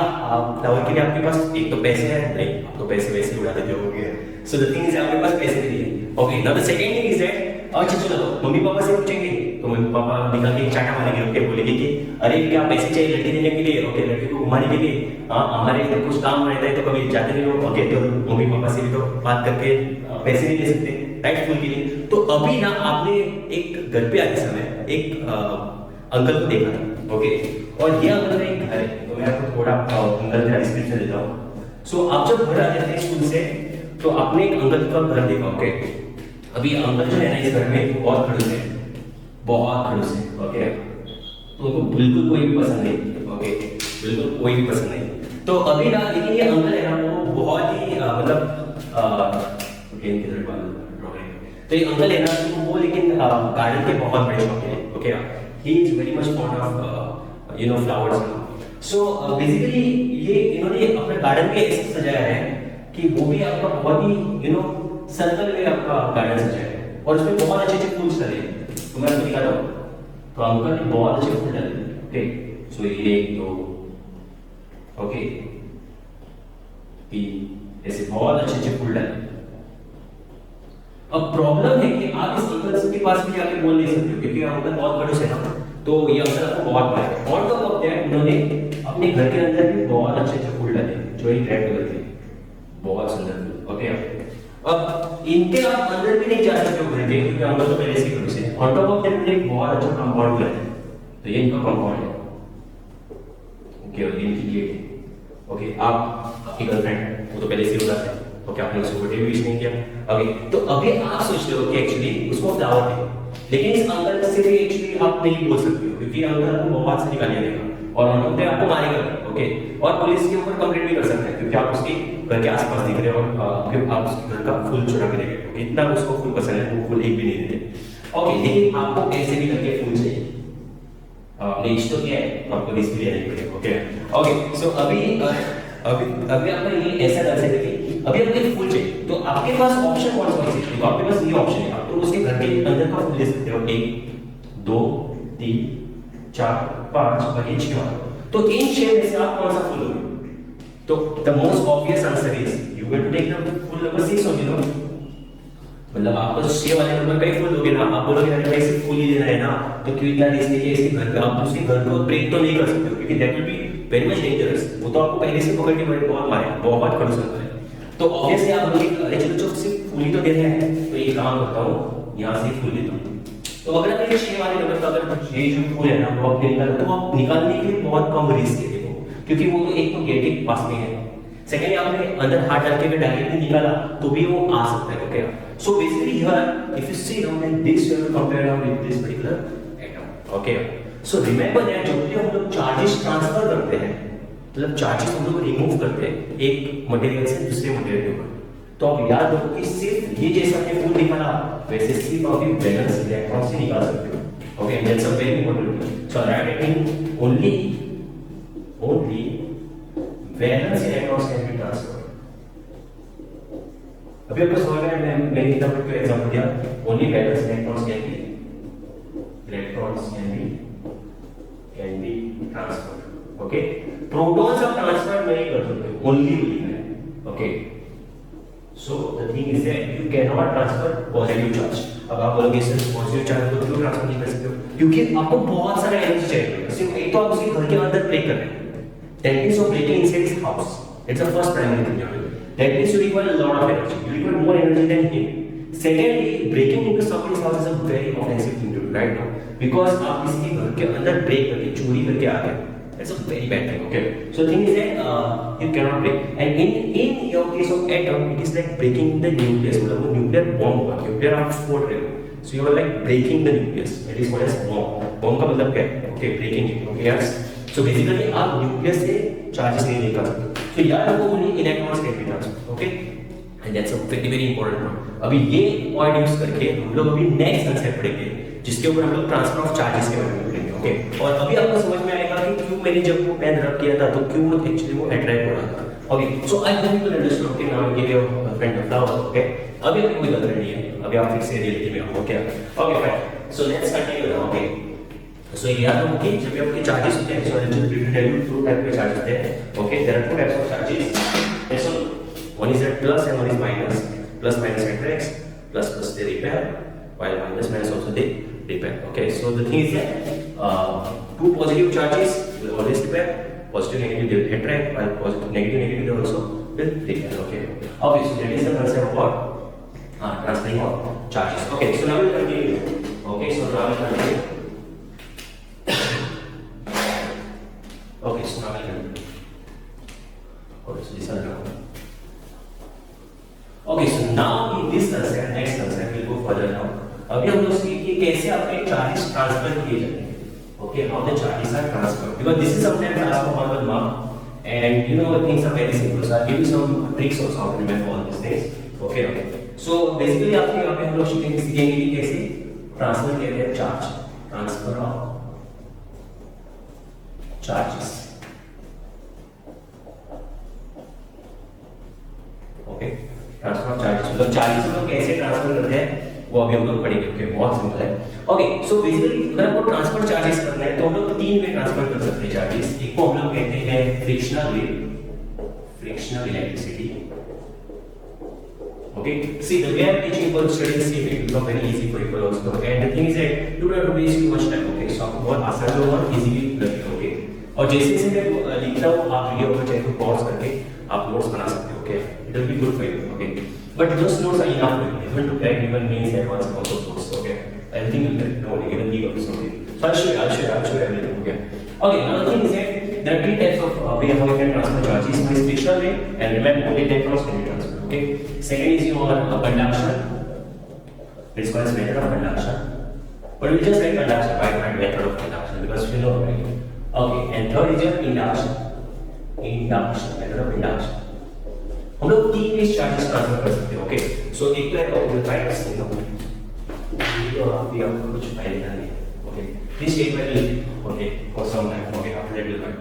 फ्लावर के लिए आपके पास एक तो पैसे हैं, नहीं, आप तो पैसे वैसे उड़ा देते होगे, सो द थिंग इज आपके पास पैसे नहीं है, okay, now the second thing is that, अच्छा चलो मम्मी पापा से पूछेंगे, तो मम्मी पापा निकल के चाटा मारेंगे, ओके, बोलेंगे कि अरे क्या पैसे चाहिए लड़की देने के लिए, ओके, लड़की को घुमाने के लिए, हाँ हमारे इधर कुछ काम रहता है तो कभी जाते नहीं हो, ओके, तो मम्मी पापा से भी तो बात करके पैसे नहीं दे सकते, राइट, स्कूल के लिए, तो अभी ना आपने एक घर पे आते समय एक अंकल को देखा था, ओके, और ये अंकल का एक घर है, तो मैं आपको थोड़ा अंकल का डिस्क्रिप्शन देता हूँ, सो आप जब घर आ जाते हैं स्कूल से तो आपने एक अंकल का घर देखा, ओके, अभी अंकल जो है ना इस घर में बहुत खड़ूस है, ओके, तो उनको बिल्कुल कोई भी पसंद नहीं, ओके, बिल्कुल कोई भी पसंद नहीं, तो अभी ना लेकिन ये अंकल है ना वो बहुत ही मतलब तो ये अंकल है ना तो वो लेकिन गार्डन के बहुत बड़े शौकीन हैं, okay, he is very much fond of you know flowers, so basically ये इन्होंने अपना गार्डन भी ऐसे सजाया है कि वो भी आपका बहुत ही सर्कल में आपका गार्डन सजाया है और उसमें बहुत अच्छे अच्छे फूल्स डले हैं। तो मैं आपको दिखा रहा हूँ, तो अंकल ने बहुत अच्छे फूल डाले। ओके, सो ये 1 2 ओके 3 ऐसे बहुत अच्छे अच्छे फूल डाले। अब प्रॉब्लम है कि आप इस अंकल के पास भी जाके बोल नहीं सकते हो क्योंकि अंकल बहुत खड़ूस है ना, तो ये अंकल आपको बहुत मारेगा। और तो अब क्या है, उन्होंने अपने घर के अंदर भी बहुत अच्छे अच्छे फूल डाले जो एक रेड कलर के, बहुत सुंदर फूल। ओके, अब इनके आप अंदर भी नहीं जा सकते हो घर के क्योंकि अंकल तो पहले से ही खड़ूस है। ऑन टॉप ऑफ दैट एक बहुत अच्छा कंपाउंड बनाया है, तो ये इनका कंपाउंड है। ओके, और इनकी गेट है। ओके, आप आपकी गर्लफ्रेंड वो तो पहले से उदास है, ओके आपने उसको बर्थडे भी विश नहीं किया। ओके, तो अभी आप सोच रहे हो कि एक्चुअली उसको दावत है, लेकिन इस अंकल से भी एक्चुअली आप नहीं बोल सकते हो क्योंकि अंकल आपको बहुत सारी गालियां देगा और अंकल पे आपको मारेगा। ओके, और पुलिस के ऊपर कंप्लेंट भी कर सकते हैं क्योंकि आप उसके घर के आसपास दिख रहे हो और आप उसके घर का फूल चुरा के ले गए। इतना उसको फूल पसंद है, वो फूल एक भी नहीं देते। ओके, लेकिन आपको ऐसे भी करके फूल चाहिए, आपने इष्ट तो किया है तो आपको रिस्क भी लेना पड़ेगा। ओके ओके, सो अभी आपका ये ऐसा कर सकते हैं कि अभी आपको फूल चाहिए तो आपके पास ऑप्शन कौन सा है? तो आपके पास ये ऑप्शन है, आप तो उसके घर के अंदर का फूल ले सकते हो, 1 2 3 4 5 और ये 6। तो इन 6 में से आप कौन सा फूल लोगे? तो the most obvious answer is you will take the फूल नंबर 6 ओनली। नो, मतलब आप तो 6 वाले नंबर का ही फूल लोगे ना। आप बोलोगे अरे भाई सिर्फ फूल ही लेना है ना, तो क्यों इतना रिस्क लेके इसके घर पे आप उसके घर को ब्रेक तो नहीं कर सकते हो क्योंकि that will be very much dangerous. वो तो आपको पहले से पकड़ के बहुत मारेगा, बहुत खड़ूस करता है। तो ऑब्वियसली आप बोलोगे अरे चलो जो सिर्फ फूल ही तो देना है, तो ये काम करता हूँ यहाँ से फूल लेता हूँ। तो अगर आप ये 6 वाले नंबर का अगर ये जो फूल है ना वो आप निकालो तो आप निकालने के लिए बहुत कम रिस्क है देखो, क्योंकि वो एक तो गेट के पास में है, सेकेंडली आपने अंदर हाथ डाल के डायरेक्टली निकाला तो भी वो आ सकता है। Okay, so basically here if you see now in this you have to compare now with this particular atom. Okay, so remember that जब भी हम लोग चार्जेस ट्रांसफर करते हैं, मतलब चार्जेस हम लोग रिमूव करते हैं एक मटेरियल से दूसरे मटेरियल के ऊपर, तो आप याद रखो कि सिर्फ ये जैसा आपने फूल निकाला वैसे सिर्फ आप वैलेंस इलेक्ट्रॉन से निकाल सकते हो। Okay, that's a very important. So right in only valence electrons can be transferred. अभी आपको समझ में आया मैंने इतना बड़ा एग्जांपल दिया, only valence electrons can be transferred. Okay, protons आप ट्रांसफर नहीं कर सकते, ओनली है। Okay, so the thing is that you cannot transfer positive charge। अब आप बोलोगे सर पॉजिटिव चार्ज को क्यों ट्रांसफर नहीं कर सकते हो? क्योंकि आपको बहुत सारा एनर्जी चाहिए। सिर्फ एक तो आप उसके घर के अंदर ब्रेक कर रहे हैं, that means you're breaking inside his house, it's the first primary thing you're doing, that means you require a lot of energy, you require more energy than him। secondly, breaking into somebody's house is a very offensive thing to do right now, because आप किसी के घर के अंदर break करके चोरी करके आ गए, that's a very bad thing। Okay, so the thing is that you cannot break, and in your case of atom it is like breaking the nucleus, मतलब वो nuclear bomb होगा, nuclear आप फोड़ रहे हो, so you are like breaking the nucleus, that is what is bomb का मतलब क्या है? Okay, breaking it। Okay, yes, so basically आप nucleus से charges नहीं निकाल सकते, so याद रखो only electrons can be transferred। Okay, and that's a very important point। अभी ये point यूज करके हम लोग अभी next concept पढ़ेंगे जिसके ऊपर हम लोग ट्रांसफर ऑफ चार्जेस के बारे में पढ़ेंगे। ओके, और अभी आपको समझ में आएगा कि क्यों मैंने जब वो पेन रब किया था तो क्यों वो एक्चुअली वो अट्रैक्ट हो रहा था। Okay, so I hope you will understand. Okay, now give your friend the flower. Okay, अभी आपको कोई गलती नहीं है, अभी आप फिर से रियलिटी में हो। Okay okay fine, so let's continue now. Okay, so याद रखो कि जब भी आपके चार्जेस होते हैं, so I will tell you two type के चार्जेस होते हैं। Okay, there are two types of charges, so one is at plus and one is minus. Plus minus attracts, plus plus they repel, while minus minus also they repel। Okay, so the thing is that two positive charges will always repel, positive negative they will attract, while positive negative they also will repel। Okay, so that is the concept of what transferring of charges। Okay, so now we will continue। Okay, so now we will continue। Okay, so now we will continue। Okay, so this is now। Okay, so now in this concept, next concept we'll go further now। अभी हम लोग सीखेंगे कैसे आपके charges transfer किए जाते हैं। Okay, how the charges are transferred, because this is sometimes asked for 1 mark and you know things are very simple, so I'll give you some tricks also how to remember all these things। Okay, so basically आपके यहाँ पे हम लोग सीखेंगे कि कैसे transfer किया जाए charge, transfer of charges. Transfer of charges मतलब चार्जेस को कैसे ट्रांसफर करते हैं वो अभी हम लोग पढ़ेंगे। ओके, बहुत सिंपल है। ओके, सो बेसिकली अगर आपको ट्रांसफर चार्जेस करना है तो हम लोग तीन वे ट्रांसफर कर सकते हैं चार्जेस। एक को हम लोग कहते हैं frictional way, frictional electricity. Okay, see the way I'm teaching for studying this it will become very easy for you also. And the thing is that you don't have to waste too much time. Okay, so आपको बहुत आसान होगा और easily लगेगा। Okay, और जैसे जैसे मैं लिखता हूँ आप वीडियो को चाहे तो पॉज करके आप नोट्स बना सकते हो। Okay, it will be good for you. Okay, but those notes are enough for you even to crack even means advance on those notes. Okay, everything will get known even the also. So I'll show you everything. Okay, another thing is that there are three types of way how we can transfer charges. One is frictional way, and remember only type of can be transferred. Okay, second is your conduction. It's called as method of conduction. But we just write conduction, right? Method of conduction because we know, right? Okay, and third is your induction. Induction, method of induction. हम लोग तीन इस charges transfer कर सकते हैं। Okay, सो एक तो है ऑक्यूपाइड सिग्नल, ये और अभी आपको कुछ फाइल करनी है। Okay, please take my leave. Okay, for some time. Okay, after that will come.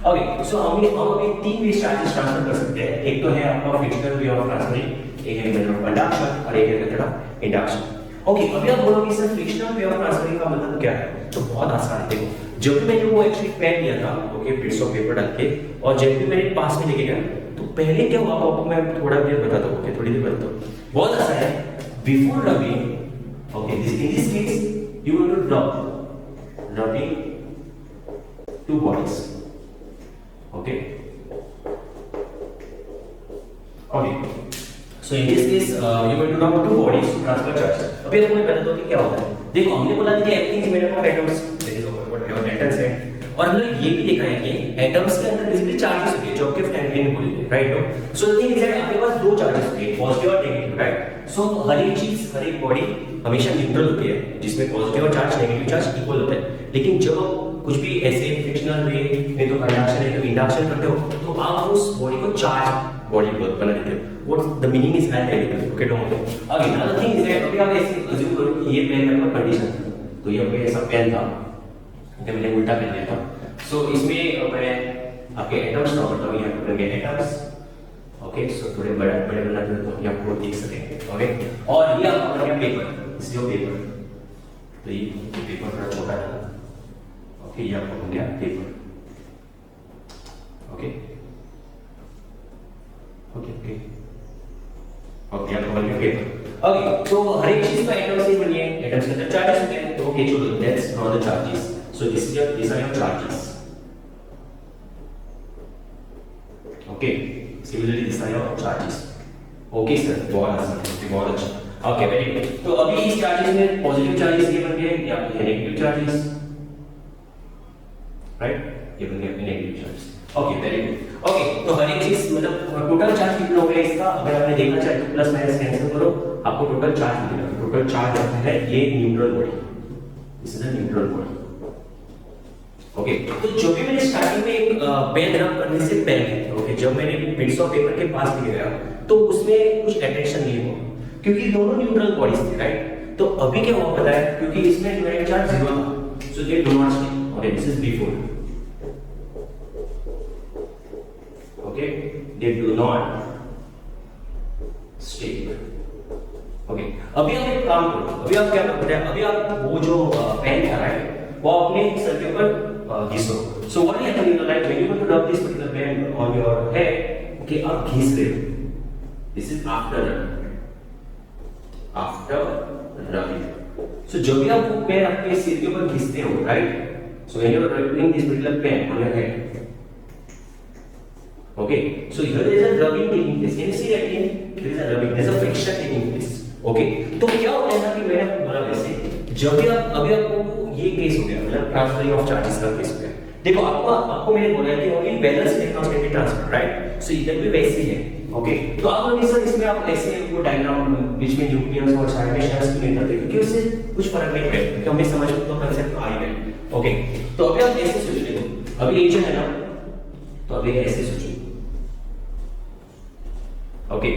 Okay, so हम अभी तीन वे चार्जेस ट्रांसफर कर सकते हैं। एक तो है आपका फ्रिक्शनल वे ऑफ ट्रांसफरिंग, एक है मेथड ऑफ कंडक्शन और एक है मेथड ऑफ इंडक्शन। ओके, अभी आप बोलोगे sir frictional way of transferring का मतलब क्या है? तो बहुत आसान है। देखो, जब भी मैंने वो एक्चुअली पेन लिया था, ओके, पीस ऑफ पेपर डाल के, और जब भी मैंने पास में लेके गया तो पहले क्या हुआ आपको मैं थोड़ा देर बताता हूँ। ओके, थोड़ी देर बताता हूँ। बहुत आसान है। Before rubbing, okay, in this case you will do rubbing two bodies. Okay, so in this case you will do two bodies to transfer charges. अभी आपको मैं बता दूं कि क्या होता है। देखो, हमने बोला था कि everything is made up of atoms, that is what atoms है, और हमने ये भी देखा है कि एटम्स के अंदर बेसिकली चार्जेस होते हैं जो आपके फ्रैंकलिन ने बोले थे, right? So the thing is that आपके पास दो चार्जेस होते हैं, पॉजिटिव और नेगेटिव, राइट? सो हर एक चीज, हर एक बॉडी हमेशा न्यूट्रल होती है जिसमें पॉजिटिव और चार्ज, नेगेटिव चार्ज इक्वल होता है। लेकिन जब कुछ भी ऐसे फ्रिक्शनल वे में तो कंडक्शन है तो इंडक्शन करते हो तो आप उस बॉडी को चार्ज बॉडी बना देते हो। What the meaning is highlighted. Okay, don't again another thing is that अभी आप ऐसे अज्यूम करो कि ये पेन का कंडीशन, तो ये आपका ऐसा पेन था, ओके, मैंने उल्टा पेन लिया था। सो इसमें मैं आपके एटम्स ड्रॉ करता हूं, यहां पर लगे एटम्स। ओके, सो थोड़े बड़े बड़े बना देता हूं कि आप वो देख सकें। ओके, और ये आपका बन गया पेपर, इस जो पेपर, तो ये पेपर थोड़ा छोटा है। ओके, ये आपका बन गया paper. Okay okay okay okay, आपका बन गया पेपर। ओके, तो हर एक चीज का एटम्स से बनी है, एटम्स के अंदर चार्जेस होते हैं। तो ओके, चलो let's draw the charges. So these are your charges. Okay, similarly these are your charges. Okay sir, बहुत आसान है, बहुत अच्छा। Okay, very good. तो अभी इस चार्जेस में पॉजिटिव चार्जेस ये बन गए या नेगेटिव चार्जेस, राइट? ये बन गए negative charges. Okay, very good. Okay, तो हर एक चीज मतलब टोटल चार्ज कितना हो गया इसका, अगर आपने देखना चाहे तो प्लस माइनस कैंसिल करो, आपको टोटल चार्ज मिलेगा। टोटल चार्ज है ये neutral body, this is a neutral body. Okay, तो जो भी मैंने स्टार्टिंग में एक पेन रब करने से पहले, ओके, जब मैंने पीस ऑफ पेपर के पास ले गया तो उसमें कुछ अट्रैक्शन नहीं हुआ क्योंकि दोनों न्यूट्रल बॉडीज थे, राइट? तो अभी क्या हुआ पता है, क्योंकि इसमें डायरेक्ट चार्ज 0 था, so they do not stay. Okay, this is before. Okay, they do not stay. Okay, अभी आप एक काम करो, अभी आप क्या करते हैं, अभी आप वो जो पेन था, राइट, वो अपने सर के ऊपर घिसो। So what happen in like when you want to rub this particular pen on your head, okay, आप घिस रहे हो। This is after rubbing. So जब भी आप वो पेन आपके सिर के ऊपर घिसते हो, right, so when you are rubbing this particular pen on your head, okay, so here is a rubbing taking place. Can you see that there is a rubbing, there is a friction taking place. Okay, तो क्या होता है ना कि मैंने आपको बोला वैसे जब भी आप अभी आपको ये केस हो गया, मतलब ट्रांसफरिंग ऑफ चार्जेस का केस हो गया। देखो, आपको मैंने बोला कि only valence electrons can be transferred, right? So इधर भी वैसे ही है। ओके, तो आप लोग सर इसमें आप ऐसे वो डायग्राम बीच में न्यूक्लियस और साइड में शेल्स क्यों नहीं करते, क्योंकि उससे कुछ फर्क नहीं पड़ेगा, क्योंकि हमें समझ में तो कांसेप्ट आ ही गया। ओके, तो अभी आप ऐसे सोच लो, अभी एक है ना, तो अभी ऐसे सोचो। ओके,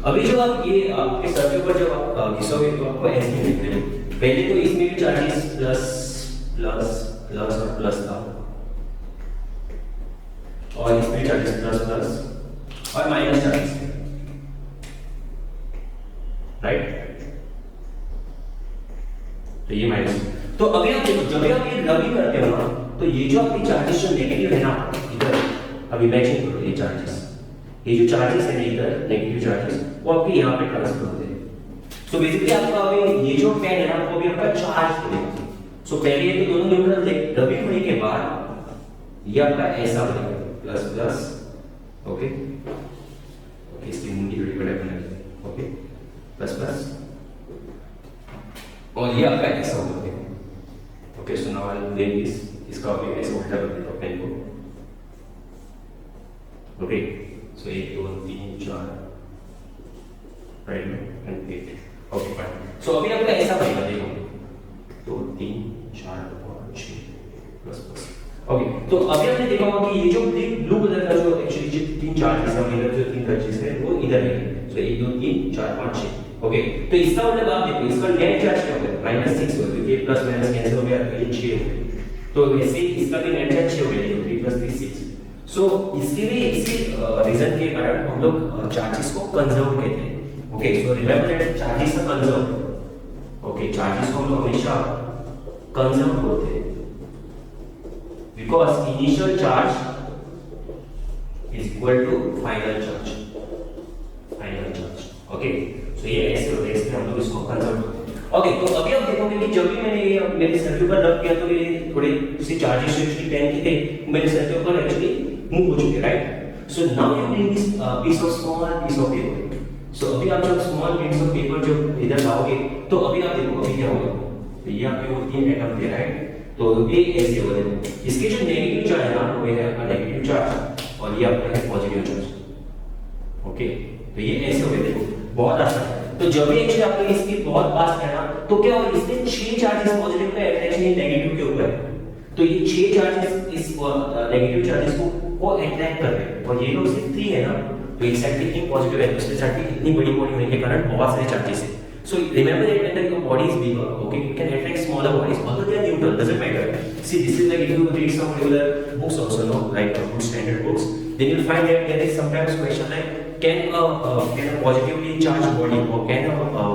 अभी जो आप ये आपके सर के ऊपर जब आप घिसोगे तो आपको ऐसे ही दिखते हैं। पहले तो इसमें भी चार्जेस प्लस प्लस प्लस और प्लस था, और इसमें चार्जेस प्लस प्लस और माइनस चार्जेस। तो ये माइनस। तो अभी आप देखो जब भी आप ये रबी करते हो ना तो ये जो आपके चार्जेस जो नेगेटिव है ना इधर, अब इमेजिन करो ये चार्जेस, ये जो चार्जेस है इधर नेगेटिव चार्जेस वो आपके यहाँ पे ट्रांसफर होते हैं। सो बेसिकली आपका अभी ये जो पेन है ना वो भी आपका चार्ज बनेगा। सो पहले ये तो दोनों न्यूट्रल थे, रबी होने के बाद ये आपका ऐसा बनेगा प्लस प्लस, ओके ओके इसकी मुंडी थोड़ी बड़ा बनेगी, ओके प्लस प्लस, और ये आपका ऐसा होगा। Okay so now I will make this, इसका भी ऐसे उल्टा कर देता हूं पेन को। Okay so 1 2 3 4 right and 8, okay fine. So अभी आपका ऐसा बनेगा, देखो 2 3 4 5 6 प्लस प्लस, ओके। तो अभी आपने देखा होगा कि ये जो ब्लू कलर का जो एक्चुअली जो तीन चार्जेस है इधर, जो तीन चार्जेस है वो इधर है। सो 1 2 3 4 5 6, ओके। तो इसका मतलब आप देखो इसका नेट चार्ज क्या होगा, -6 होगा क्योंकि प्लस माइनस कैंसिल हो गया, ये 6 हो गया। तो वैसे इसका भी नेट चार्ज 6 हो गया, 3 + 3 6। सो इसके लिए इसी रीजन के कारण हम लोग चार्जेस को कंजर्व कहते हैं। Okay so remember that charges are conserve, okay charges को हम लोग हमेशा कंजर्व बोलते हैं because initial charge is equal to final charge, final charge, okay. So ये ऐसे होता है, इसमें हम लोग इसको कंजर्व करते हैं। ओके तो अभी आप देखोगे कि जब भी मैंने ये मेरे सर के ऊपर रब किया तो ये थोड़े से चार्जेस एक्चुअली पेन के थे मेरे सर के ऊपर एक्चुअली मूव हो चुके, राइट। So now you take this piece of small piece of paper. So अभी आप जब स्मॉल पीस ऑफ पेपर जो इधर लाओगे तो अभी आप देखो अभी क्या होगा, तो ये आपके वो तीन एटम थे, राइट। तो ये ऐसे हो रहे हैं, इसके जो नेगेटिव चार्ज है ना वो है आपका नेगेटिव चार्ज और ये आपका है पॉजिटिव चार्ज, ओके। तो ये ऐसे हो गए, देखो बहुत आसान है। तो जब भी एक्चुअली आपको इसके बहुत पास है ना तो क्या होगा, इसमें 6 charges positive pay attraction negative के ऊपर है। तो ये 6 चार्जेस इस नेगेटिव चार्जेस को अट्रैक्ट कर रहे हैं और ये लोग सिर्फ 3 है ना, तो एक साइड पे 3 पॉजिटिव है, दूसरी साइड पे इतनी बड़ी बॉडी होने के कारण बहुत सारे चार्जेस है। So remember that when your body is bigger, okay, it can attract smaller bodies, although they are neutral, doesn't matter. See, this is like if you read some regular books also, no, like good standard books, then you'll find that there is sometimes question like, can a positively charged body or can a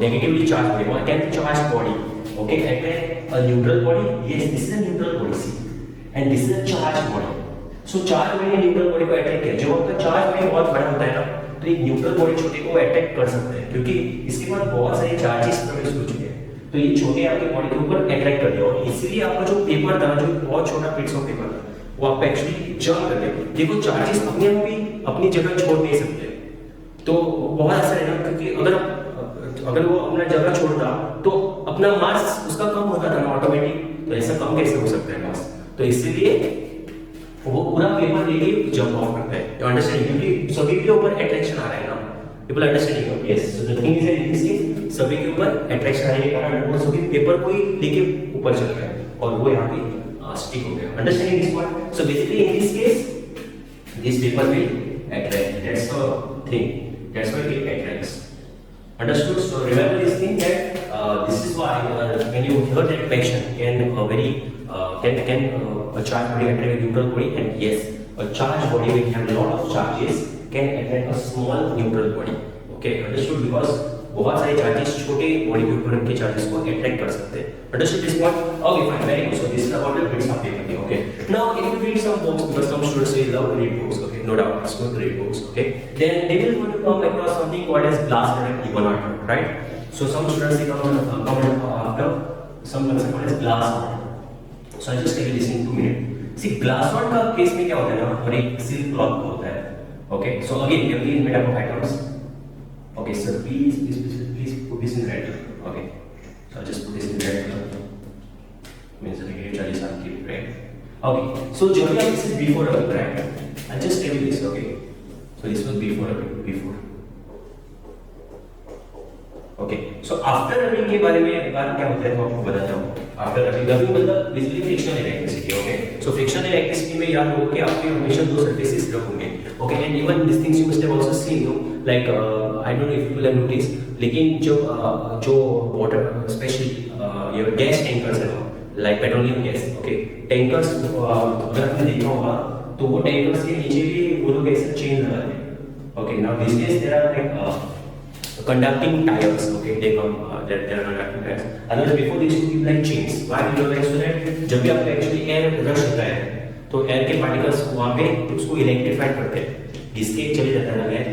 negatively charged body or can a charged body, okay, attract a neutral body? Yes, this is a neutral body, see, and this is a charged body. So charged body neutral body को attract किया, जब आपका charged body बहुत बड़ा होता है ना तो एक न्यूट्रल बॉडी छोटे को अटैक कर सकते हैं क्योंकि इसके बाद बहुत सारे चार्जेस प्रवेश हो चुके हैं, तो ये छोटे आपके बॉडी के ऊपर अटैक कर दिया और इसीलिए आपका जो पेपर था, जो बहुत छोटा पीस ऑफ पेपर था, वो आप एक्चुअली जम कर दिया। देखो चार्जेस अपने आप भी अपनी जगह छोड़ नहीं सकते, तो बहुत ऐसा है ना, क्योंकि अगर वो अपना जगह छोड़ता तो अपना मास उसका कम होता था ना ऑटोमेटिक, तो ऐसा कम कैसे हो सकता है मास, तो इसीलिए वो पूरा पेपर लेके जंप ऑफ करता है। यू अंडरस्टैंड, क्योंकि सभी के ऊपर अट्रैक्शन आ रहा है ना, people understanding, yes. So the thing is in this case सभी के ऊपर अट्रैक्शन आने के कारण वो सभी पेपर को ही लेके ऊपर चल रहा है और वो यहाँ पे स्टिक हो गया। Understanding this point. So basically in this case this paper will attract, that's the thing, that's why it attracts. Understood? So remember this thing that this is why when you hear that question, can a charged body attract a neutral body? And yes, a charged body will have a lot of charges can attract a small neutral body. Okay, understood? Because बहुत सारे charges छोटे body के ऊपर के charges को attract कर सकते हैं। Understood this point? Okay, fine, very good. So this is about the bits of paper. Okay. Now, if you read some books, because some students say love to read books. Okay, no doubt, it's good to read books. Okay. Then they will going to come across something called as glass product equilibrium, right? So some students they come after some concept called as glass rod. So I just take this in 2 minutes. See, glass rod का case में क्या होता है ना, और एक silk cloth होता है. Okay. So again, every made up of atoms. Okay, sir, please put this in red. Okay, so I'll just put this in red color. Means negative charges are kept red. Okay, so generally this is before rubbing, right? I'll just tell you this. Okay, so this was before rubbing, before. Okay, so after rubbing के बारे में बात क्या होता है तो आपको बताता हूँ. After rubbing मतलब basically frictional electricity. Okay, so frictional electricity में याद हो कि आपके हमेशा दो surfaces रब होंगे. Okay, and even these things you must have also seen, you know, like I don't know if you will have noticed, लेकिन जो water especially your gas tankers है, like petroleum gas, okay, tankers अगर आपने देखा होगा तो वो tankers के नीचे भी वो लोग ऐसे chain लगा हैं. Okay, now these days there are like conducting tires, okay, they come, there are conducting tires. Otherwise, before they used to keep like chains. Why they do like so that जब भी आपका actually air rush होता है, तो air के particles वहाँ पे उसको electrify करते हैं, जिसके चले जाता है air,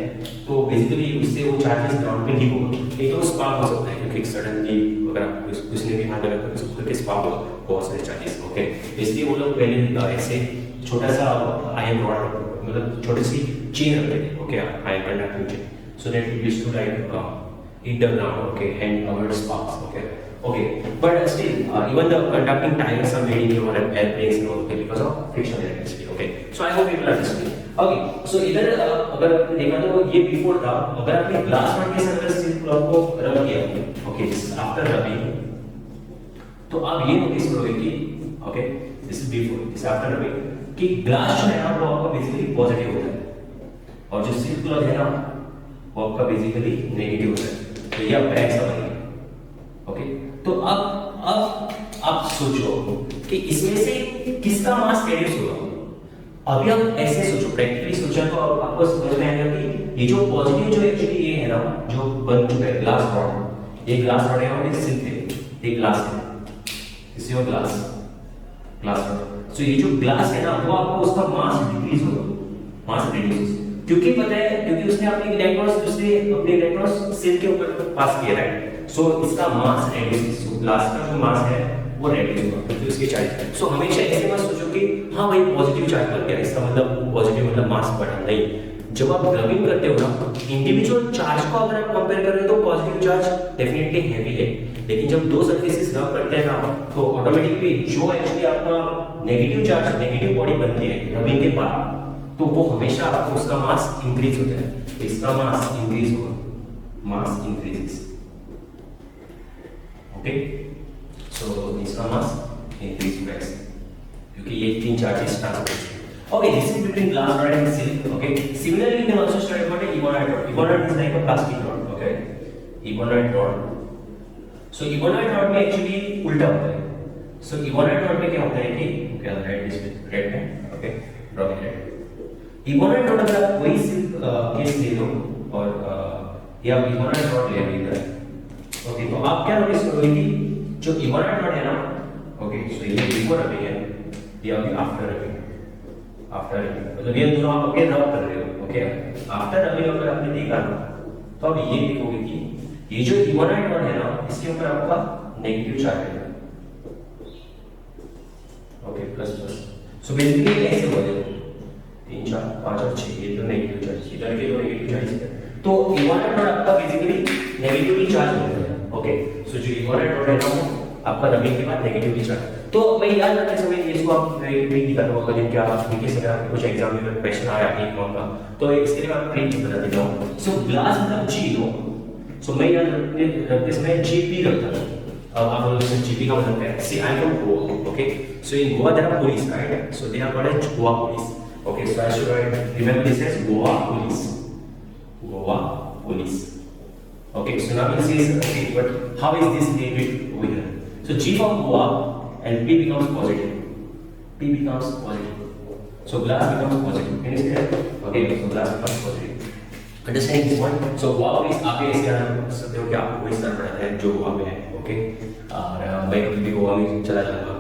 तो basically उससे वो charges ground पे नहीं होगा, नहीं तो spark हो सकता है, क्योंकि suddenly अगर आप उसने भी हाथ लगा तो उसको करके spark होगा, बहुत सारे charges, okay, इसलिए वो लोग पहले ऐसे छोटा सा iron rod, मतलब छोटी सी chain रखते थे, okay, iron conducting chain. So that it used to like hit the ground, okay, and avoid sparks, okay. But still, even the conducting tires are made in your airplanes, okay, because of frictional electricity, okay. So I hope you will understand. Okay, so इधर अगर देखा तो ये before था, अगर आपने glass rod के साथ सिल्क क्लॉथ को रब किया, okay, after rubbing, तो आप ये नोटिस करोगे कि, okay, this is before, this after rubbing, कि glass जो है ना वो आपका basically positive होता है, और जो सिल्क क्लॉथ है ना वो आपका बेसिकली नेगेटिव होता है, तो ये बैक समझ गए, ओके। तो अब आप सोचो कि इसमें से किसका मास रिड्यूस होगा। अभी आप ऐसे सोचो, प्रैक्टिकली सोचा तो आपको समझ में आएगा कि ये जो पॉजिटिव जो एक्चुअली ये है ना, जो बन चुका है ग्लास रॉड, ये ग्लास रॉड है और ये सिल्क है, ये ग्लास है, इसी और ग्लास रॉड। सो ये जो ग्लास है ना वो आपको उसका मास डिक्रीज होगा, मास रिड्यूस, क्योंकि पता है, क्योंकि उसने अपने इलेक्ट्रॉन्स सिल्क के ऊपर पास किया, राइट। सो इसका मास रिड्यूस, ग्लास का जो मास है वो रिड्यूस होगा, क्योंकि उसके चार्ज। सो हमेशा ऐसे मत सोचो कि हाँ भाई पॉजिटिव चार्ज बढ़ गया, इसका मतलब पॉजिटिव मतलब मास बढ़ा, नहीं। जब आप रबिंग करते हो ना, इंडिविजुअल चार्ज को अगर आप कंपेयर कर रहे हो तो पॉजिटिव चार्ज डेफिनेटली हैवी है, लेकिन जब दो सरफेसेस रब करते हैं ना तो ऑटोमेटिकली जो एक्चुअली आपका नेगेटिव चार्ज, नेगेटिव बॉडी बनती है रबिंग के बाद, तो वो हमेशा आपको उसका मास इंक्रीज होता है, इसका मास इंक्रीज होगा, मास इंक्रीजेस, ओके। सो इसका मास इंक्रीज होगा क्योंकि ये तीन charges transfer, okay, this is between glass rod and silk, okay. Similarly you can also study about an ebonite rod. Ebonite is like a plastic rod, okay, ebonite rod. So ebonite rod में actually उल्टा होता है, so ebonite rod में क्या होता है कि क्या रेड इसमें रेड में, okay, draw red. ebonite rod अगर आप वही सिल्क केस ले लो और ये आप ebonite rod ले लीजिए, ओके, तो आप क्या नोटिस करोगे कि जो ebonite rod है ना, ओके, सो ये बिफोर रबिंग है, ये अभी आफ्टर रबिंग, मतलब ये दोनों आप अभी रब कर रहे हो, ओके। आफ्टर रबिंग अगर आपने देखा ना तो अब ये देखोगे कि ये जो ebonite rod है ना इसके ऊपर आपका नेगेटिव चार्ज है, ओके, प्लस। सो बेसिकली ऐसे हो जाए 3 4 5 और 6, ये तो नेगेटिव चार्ज, इधर के तो नेगेटिव चार्ज है, तो ebonite rod आपका बेसिकली नेगेटिवली चार्ज होता है, ओके। सो जो ebonite rod है ना आपका रबिंग के बाद नेगेटिवली चार्ज, तो मैं याद रखते समय इसको आप प्रिंट दिखाता हूँ, कभी क्या आप इनके से अगर कुछ एग्जाम में क्वेश्चन आया एक नॉन का, तो इसके लिए मैं प्रिंट बता देता हूँ। सो ग्लास मतलब जी नो, सो मैं याद रखते समय जीपी रखता हूँ। अब आप लोग से जीपी का मतलब क्या है, see I am Goa, okay. So in Goa there are police, right, so they are called as Goa police, okay. So I should write remember this as Goa police, Goa police, okay. So now you see, okay, but how is this related over here? So G from Goa and P becomes positive. P becomes positive. So glass becomes positive. Can you see that? Okay, so glass becomes positive. Understand this one? So Goa is आपके इस कारण सकते हो कि आपको कोई स्तर पढ़ाता है जो गोवा में है, okay? और मैं कभी भी गोवा में चला जाऊँगा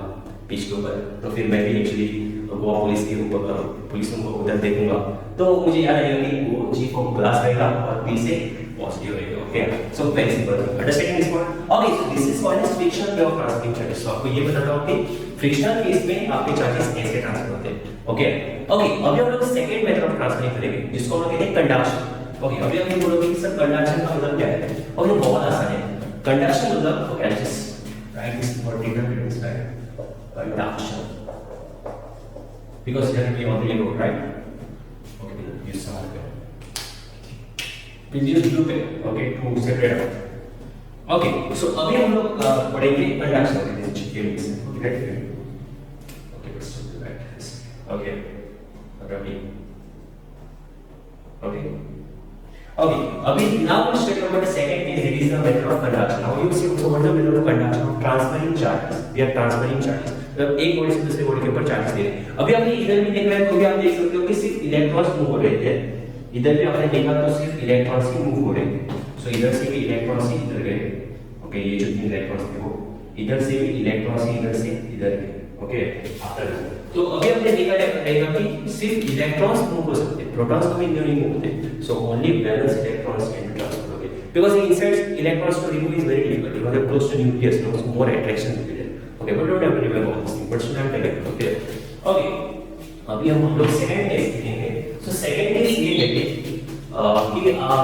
बीच के ऊपर, तो फिर मैं भी एक्चुअली गोवा पुलिस के ऊपर पुलिसों को उधर देखूंगा, तो मुझे याद आएगा कि वो G from glass रहेगा और P से positive रहेगा, okay? So very simple. Understanding this one? Okay, so this is called as frictional way of transferring charges. So आपको ये बताता हूँ कि frictional केस में आपके चार्जेस कैसे ट्रांसफर होते हैं, okay? Okay, अभी हम लोग सेकंड मेथड ऑफ ट्रांसफरिंग करेंगे जिसको हम लोग कहते हैं कंडक्शन, okay? अभी आप ये बोलोगे कि सर कंडक्शन का मतलब क्या है, और ये बहुत आसान है। कंडक्शन मतलब, okay, I'll just write this for different reasons, right? Conduction, because here we only know, right? Okay, use some of it. We'll use blue pen, okay, to separate out. Okay, so अभी हम लोग पढ़ेंगे conduction के लिए chicken से, okay? Okay, let's do that. Okay, rabi, okay. Okay, अभी now we'll study about the second case. It is the method of conduction. Now you see what the method of conduction of transferring charges. We are transferring charges. मतलब एक body से दूसरे body के ऊपर charge दे रहे हैं। अभी आपने इधर भी देख रहे हैं तो भी आप देख सकते हो कि सिर्फ इलेक्ट्रॉन्स मूव हो रहे थे। इधर भी आपने देखा तो सिर्फ इलेक्ट्रॉन्स ही मूव हो रहे हैं। सो इधर से भी इलेक्ट्रॉन से इधर गए, ओके, ये जो तीन इलेक्ट्रॉन थे वो इधर से भी इलेक्ट्रॉन से इधर गए, ओके, आफ्टर। तो अभी हमने देखा रहेगा कि सिर्फ इलेक्ट्रॉन्स मूव हो सकते हैं, प्रोटॉन्स तो नहीं मूव होते, so only valence electrons can be transferred, okay, because inside electrons to remove is very difficult because they're close to nucleus, no, so more attraction will be there, okay, but don't have to remember all this thing, but still I'm telling you, okay, okay, अभी हम लोग second case देखेंगे। So second case ये है कि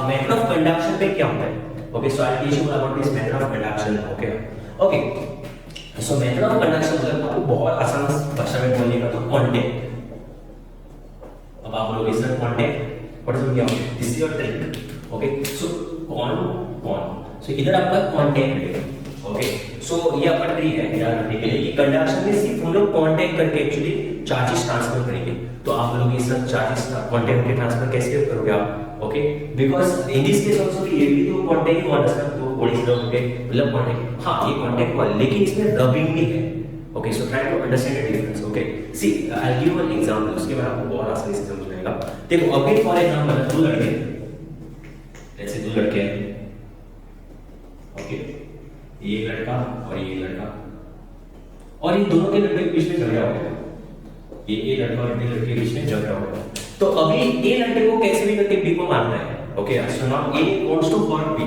method of conduction पे क्या होता है, okay, so I teach you about this method of conduction, okay, okay, so method of conduction मतलब आपको बहुत आसान भाषा में बोलने का तो कांटेक्ट, अब आप लोग इस कांटेक्ट व्हाट इज क्या this is your trick, okay, so con so इधर आपका कांटेक्ट है, ओके, सो ये आपका ट्रिक है याद रखने के लिए कि कंडक्शन में सिर्फ हम लोग कांटेक्ट करके एक्चुअली चार्जेस ट्रांसफर करेंगे। तो आप लोग ये सब चार्जेस कांटेक्ट के ट्रांसफर कैसे करोगे आप, okay, because in this case also ये भी तो कांटेक्ट हुआ ना, तो थोड़ी सी होके मतलब कांटेक्ट, हां ये कांटेक्ट हुआ लेकिन इसमें रबिंग भी है, okay, so try to understand the difference, okay, see I will give an example, उसके बाद आपको बहुत आसानी से समझ में आएगा। देखो अभी फॉर एग्जांपल दो लड़के, ऐसे दो लड़के हैं, ओके, ये लड़का और ये लड़का, और इन दोनों के लड़के के बीच में झगड़ा हो गया, ये लड़का और ये लड़के के बीच में झगड़ा हो गया, तो अभी ए लड़के को कैसे भी करके बी को मारना है, okay, so now A wants to hurt B,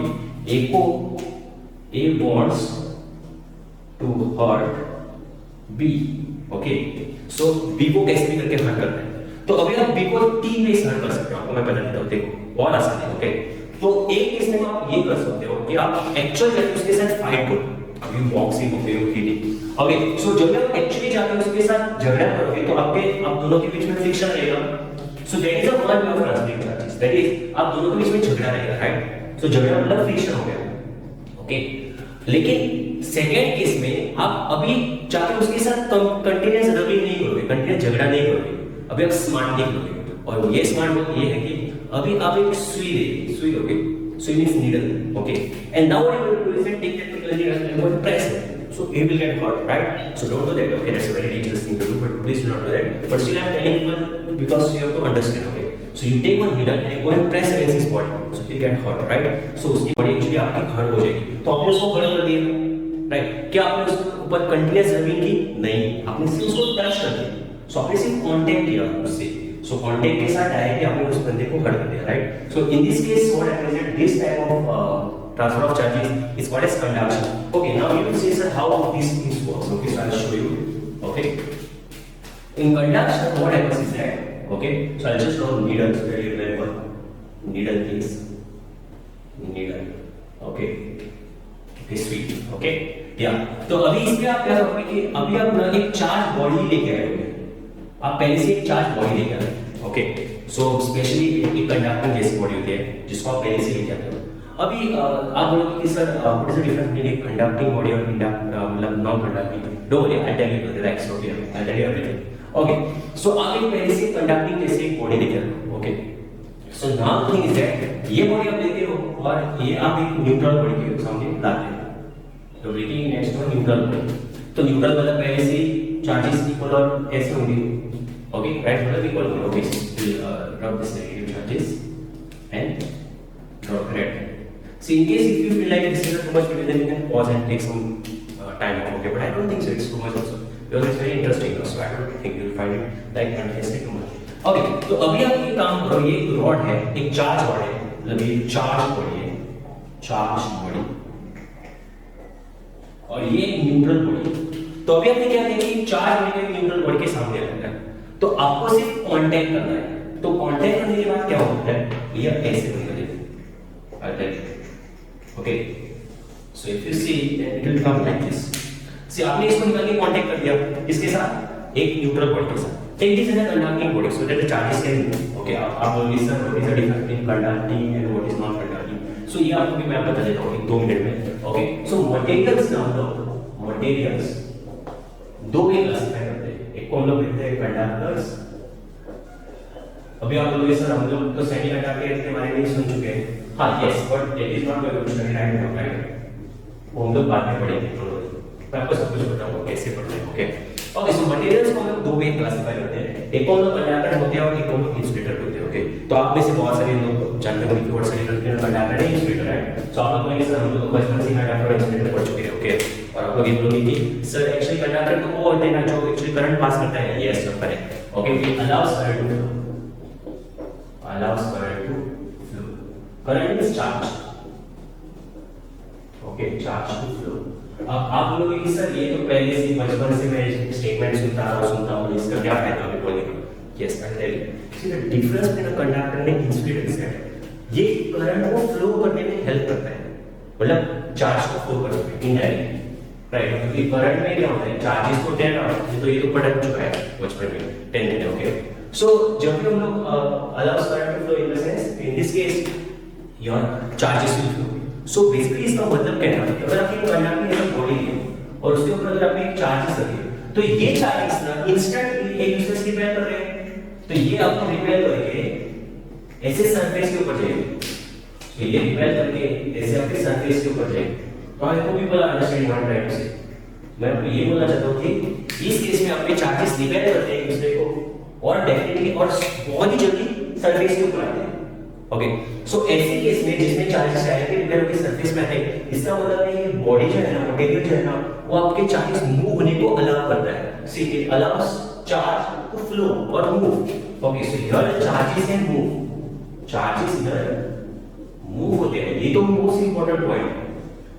A wants to hurt B, okay, so B को कैसे भी करके हर्ट करना है। तो अभी आप बी को तीन वे से हर्ट कर सकते हो, आपको मैं बता देता हूं, देखो बहुत आसान है, ओके, तो एक केस में आप ये कर सकते हो कि आप एक्चुअल जाके उसके साथ फाइट करो, अभी बॉक्सिंग होते हो खेली, ओके, सो जब आप एक्चुअली जाके उसके साथ झगड़ा करोगे तो आप दोनों के बीच में फ्रिक्शन रहेगा, so that is a one way of transferring charges, that is आप दोनों के बीच में झगड़ा रहेगा, राइट, सो झगड़ा मतलब फ्रिक्शन हो गया, ओके, लेकिन सेकंड केस में आप अभी जाके उसके साथ कंटीन्यूअस रबिंग नहीं करोगे, कंटीन्यूअस झगड़ा नहीं करोगे, अभी आप स्मार्ट नहीं करोगे, और ये स्मार्ट वर्क ये है कि अभी आप एक सुई, ओके, सुई means needle, okay, and now what you will do is take that needle and go and press it, so it will get hurt, right, so don't do that, okay, that's a very dangerous thing to do, but please do not do that, but still I am telling you because you have to understand, okay, so you take one needle and go and press against his body, so he get hurt, right, so उसकी body actually आपकी hurt हो जाएगी, तो आपने उसको hurt कर दिया, right, क्या आपने उसके ऊपर continuous rubbing की, नहीं, आपने सिर्फ उसको टच कर दिया, so आपने सिर्फ कांटेक्ट किया उससे, so कांटेक्ट के साथ डायरेक्टली आपने उस बंदे को हर्ट कर दिया, right, so in this case what happens is this type of transfer of charges is called as conduction, okay, now you will see sir how this things works, okay, so I'll show you, okay, in conduction what happens is that, okay, so I'll just draw needle, so that you remember needle is needle, okay, this sweet, okay, yeah, तो अभी इसमें आप क्या करोगे कि अभी आप ना एक चार्ज बॉडी लेके आए, आप पहले से एक चार्ज बॉडी लेके आए, ओके, सो स्पेशली एक कंडक्टर जैसी बॉडी होती है जिसको आप पहले से लेके आते हो। अभी आप बोलोगे कि sir what is the difference between एक कंडक्टिंग बॉडी और मतलब non conducting, don't worry I tell you the relax, okay, I tell you everything, okay, so आप एक पहले से कंडक्टिंग जैसी एक बॉडी लेके आते हो, okay, so now thing is that ये बॉडी आप लेते हो और ये आप एक न्यूट्रल बॉडी के सामने लाते हो, तो breaking next one neutral body, तो न्यूट्रल मतलब पहले से चार्जेस इक्वल और ऐसे होंगे, okay, right, मतलब equal होगा, okay, drop this negative charges and drop red. So in case if you feel like this is too much, then you can pause and take some time, okay, but I don't think so it's too much also because it's very interesting, so I don't think you'll find it like fantastic too much. Okay, तो अभी आप ये काम करो, ये rod है, एक charge rod है, मतलब ये चार्ज बॉडी है, चार्ज बॉडी, और ये न्यूट्रल बॉडी, तो अभी आपने क्या किया कि चार्ज बॉडी को न्यूट्रल बॉडी के सामने रखना है, तो आपको सिर्फ कांटेक्ट करना है, तो कांटेक्ट करने के बाद क्या होता है, ये ऐसे निकलेगा, okay, so if you see it will come like this, see आपने इसको निकाल के कांटेक्ट कर दिया इसके साथ एक न्यूट्रल बॉडी के साथ, take this as a conducting body, so that the charges can, okay, आप बोलिए sir what is the difference between conducting and what is non conducting, so ये आपको भी मैं बता देता हूं 2 मिनट में, ओके, सो मटेरियल्स नाउ लो, मटेरियल्स दो वे क्लासिफाई करते हैं, एक को हम लोग कहते हैं कंडक्टर्स, अभी आप बोलोगे सर हम लोग तो सेमीकंडक्टर के बारे में सुन चुके हैं, हाँ yes, but that is not going to study right now, right, वो हम लोग बाद में पढ़ेंगे, मैं आपको सब कुछ बताऊंगा कैसे पढ़ना है, ओके, ओके, सो मटेरियल्स को हम लोग दो वे क्लासिफाई करते हैं, एक को हम लोग कंडक्टर होते हैं और एक को हम लोग इंसुलेटर होते हैं, ओके। तो आप में से बहुत सारे लोग जानते होंगे कि व्हाट्स कंडक्टर है इंसुलेटर है। सो आप लोग कहेंगे सर हम लोग बचपन से कंडक्टर और इंसुलेटर पढ़ चुके हैं, ओके। और आप लोग ये बोलोगे कि सर एक्चुअली कंडक्टर तो वो होते हैं ना जो एक्चुअली करंट पास करता है, yes sir correct, okay. It allows current to flow, allows current to flow, current is charge, okay, charge to flow. अब आप बोलोगे कि सर ये तो पहले से बचपन से मैं स्टेटमेंट सुनता हूँ, इसका क्या फायदा है बोलने का? Yes I tell you, see the difference between conductor and insulator is that ये करंट को फ्लो करने में हेल्प करता है, मतलब चार्ज को फ्लो करने में इनडायरेक्टली, राइट। क्योंकि करंट में क्या होता है, चार्जेस होते हैं ना, तो ये तो पढ़ चुका है बचपन में 10 में, ओके। सो जब भी हम लोग allows current to flow in the sense in this case your charges will flow. So basically इसका मतलब क्या है, अगर आपकी कंडक्टर में एक बॉडी है और उसके ऊपर अगर आपने एक चार्जेस रखे तो ये चार्जेस ना इंस्टेंटली एक दूसरे से रिपेल कर रहे हैं, तो ये आपको रिपेल करके ऐसे सरफेस के ऊपर जाएंगे, तो ये रिपेल करके ऐसे आपके सरफेस के ऊपर जाएंगे। तो I hope people understand what I am saying. मैं आपको ये बोलना चाहता हूँ कि इस केस में आपके चार्जेस रिपेल करते हैं एक दूसरे को और डेफिनेटली और बहुत ही जल्दी सरफेस के ऊपर आते हैं, ओके। सो ऐसे केस में जिसमें चार्जेस डायरेक्टली रिपेल होकर सरफेस में आते हैं, इसका मतलब है ये बॉडी जो है ना, मटेरियल जो है ना, वो आपके चार्जेस मूव होने को अलाउ करता है। See it allows charge to flow और move, okay. So here charges and move, charges here move होते हैं, ये तो मोस्ट इंपॉर्टेंट पॉइंट है,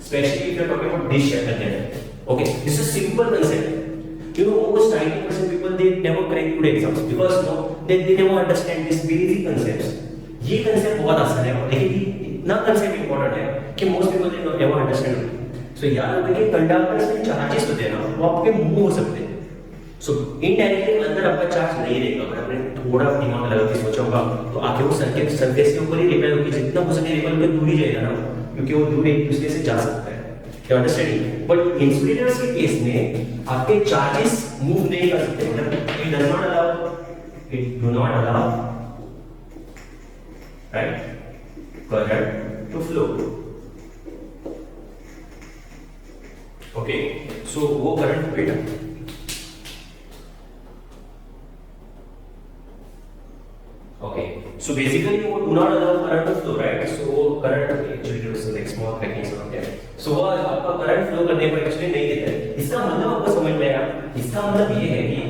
specially if you are talking about dish container, okay. This is simple concept, you know almost 90% people they never crack good exams because no they never understand this basic concepts। ये concept बहुत आसान है, लेकिन इतना concept important है कि most people they never understand. So याद रखिए कि कंडक्टर्स में चार्जेस होते हैं ना, वो आपके मूव हो सकते हैं। सो इनडायरेक्टली अंदर आपका चार्ज नहीं रहेगा, अगर आपने थोड़ा दिमाग लगा के सोचा होगा तो आके वो सरफेस के ऊपर ही रिपेल होकर जितना हो सके रिपेल होकर दूर ही जाएगा ना, क्योंकि वो दूर एक दूसरे से जा सकता है, यू अंडरस्टैंड। बट इंसुलेटर्स के केस में आपके चार्जेस मूव नहीं कर सकते, मतलब it does not allow, it do not allow right current to flow, okay। so वो current बेटा okay, so basically वो do not allow current to flow, right। so current actually there is a small cracking sound there, so वो आपका current flow करने पर actually नहीं देता है। इसका मतलब आपको समझ में आया, इसका मतलब ये है कि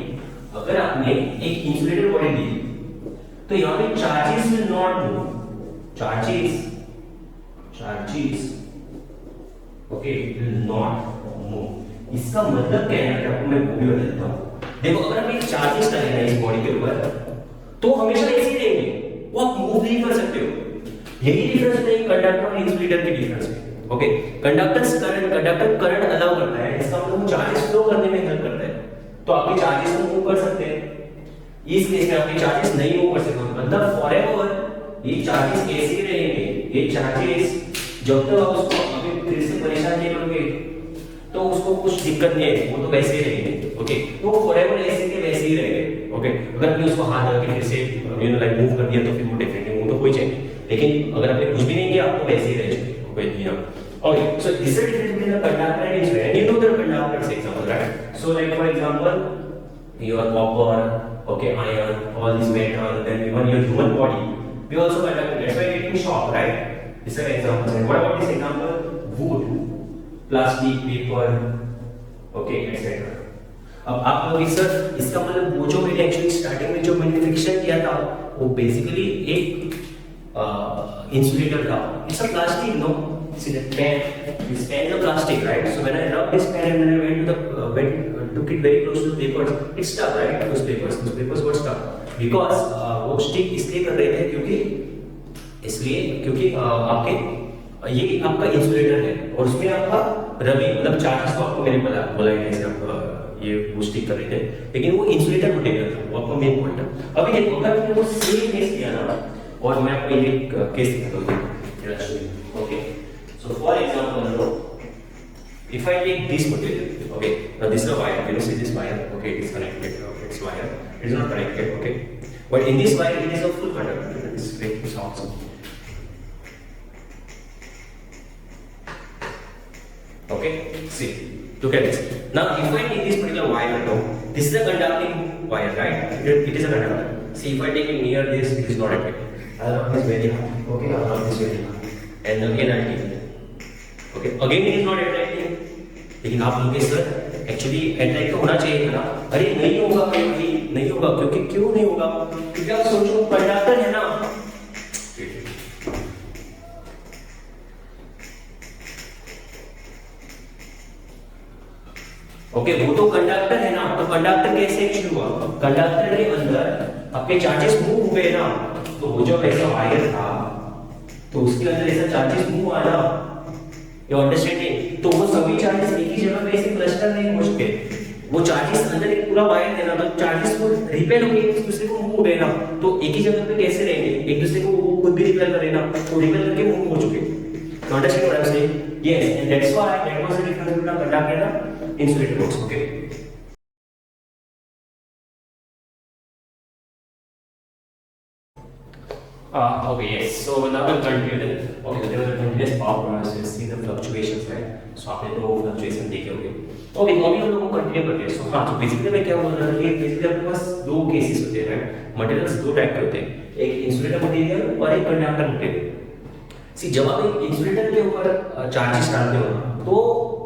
अगर आपने एक इंसुलेटर बॉडी ली तो यहाँ पे charges will not move, charges okay will not move। इसका मतलब क्या है, आपको मैं वो भी बता देता हूँ। देखो अगर आप एक चार्जेस डालेंगे इस बॉडी के ऊपर तो हमेशा ऐसे ही रहेंगे, वो आप मूव नहीं कर सकते हो। यही डिफरेंस है कंडक्टर और इंसुलेटर के डिफरेंस में, ओके। कंडक्टर करंट अलाउ करता है, इसका मतलब वो चार्जेस फ्लो करने में हेल्प करता है, तो आपके चार्जेस को मूव कर सकते हैं। इस केस में आपके चार्जेस नहीं मूव कर सकते, मतलब फॉरएवर ये चार्जेस ऐसे ही रहेंगे। ये चार्जेस जब तक आप उसको अभी फिर से परेशान नहीं करोगे तो उसको कुछ दिक्कत नहीं है, वो तो वैसे ही रहेंगे, ओके। तो वो फॉरएवर ऐसे के वैसे ही रहेंगे, ओके। अगर आपने उसको हाथ डाल के फिर से लाइक मूव कर दिया तो फिर वो डेफिनेटली मूव तो हो जाएंगे, लेकिन अगर आपने कुछ भी नहीं किया आपको वैसे ही रहेंगे, okay. Okay, so this is the difference between the conductor and insulator. You know the conductor's example, right? So like for example, your copper, okay, iron, all these metal, then even your human body, we also conduct. That's why getting shock, right? This is an example. And what about this example? Wood, plastic, paper, okay, etc. अब आप लोग sir इसका मतलब वो जो मैंने actually starting में जो मैंने फ्रिक्शन किया था वो बेसिकली एक इंसुलेटर था। It's a plastic, no? See the pen. This pen is a plastic, right? So when I rubbed this pen and when I went to the took it very close to the papers, it stuck, right? Those papers got stuck because वो stick इसलिए कर रहे थे क्योंकि आपके ये आपका insulator है और उसमें आपका रबी मतलब चार्जेस को आपको मैंने बोला है कैसे आप ये वो स्टिक कर रहे थे, लेकिन वो इंसुलेटर मटेरियल था, वो आपका मेन पॉइंट है। अभी देखो अगर मैंने वो सेम केस किया ना और मैं आपको एक केस दिखाता हूँ, okay. So for example, if I take this material, okay, now this is a wire, can you see this wire? Okay, it is connected, okay, it's wire, it is not connected, okay, but in this wire it is a full conductor, this is great, it's awesome. Okay, see, look at this. Now if I take this particular wire, now, this is a conducting wire, right? It is a conductor. See, if I take it near this, it is not attracting. I'll rub this very hard. Okay, I'll rub this very hard. And again I'll take it. Okay, again it is not attracting. लेकिन आप लोगे sir actually attract तो होना चाहिए था ना। अरे नहीं होगा भाई, नहीं होगा। क्योंकि क्यों नहीं होगा? क्योंकि आप सोचो कंडक्टर है ना, ओके वो तो कंडक्टर है ना, तो कंडक्टर कैसे एक्चुअली हुआ? कंडक्टर के अंदर आपके चार्जेस मूव हुए ना, तो वो जो ऐसा वायर था तो उसके अंदर ऐसा चार्जेस मूव हुआ ना, यू अंडरस्टैंडिंग? तो वो सभी चार्जेस एक ही जगह पे ऐसे क्लस्टर नहीं हो चुके, वो चार्जेस अंदर एक पूरा वायर है ना, तो चार्जेस को रिपेल होके एक दूसरे को मूव हो गए ना, तो एक ही जगह पे कैसे रहेंगे? एक दूसरे को वो खुद भी रिपेल करे ना, तो रिपेल करके मूव हो चुके। तो understand what I am saying? Yes, and that's why that was the difference between conductor and insulator box. Okay. Okay, yes. So now we'll continue then. Okay, there was a continuous power process. See the fluctuations, right? So आपने तो fluctuation देखे होंगे. Okay, तो अभी हम लोग को continue करते हैं. So हाँ, तो basically मैं क्या बोल रहा था कि basically आपके पास दो cases होते हैं, right? Materials दो type के होते हैं. एक insulator material और एक conductor material. See, जब आप एक insulator के ऊपर charges डालते हो तो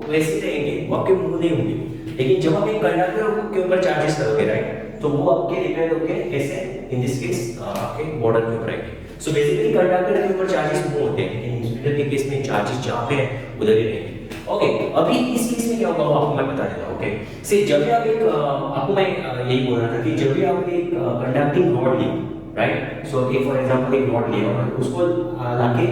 वैसे रहेंगे, वो आपके मूव नहीं होंगे। लेकिन जब आप एक कंडक्टर के ऊपर चार्जेस करोगे, राइट, तो वो आपके रिपेयर होके ऐसे इन दिस केस आपके बॉर्डर के ऊपर आएंगे। सो बेसिकली कंडक्टर के ऊपर चार्जेस मूव होते हैं, लेकिन इंसुलेटर के केस में चार्जेस जहां पे है उधर ही रहेंगे। ओके, अभी इस केस में क्या होगा वो आपको मैं बता देता हूं। ओके, से जब भी आप एक आपको मैं यही बोल रहा था कि जब भी आप एक कंडक्टिंग रॉड ली, राइट, सो एक फॉर एग्जांपल एक रॉड लिया और उसको लाके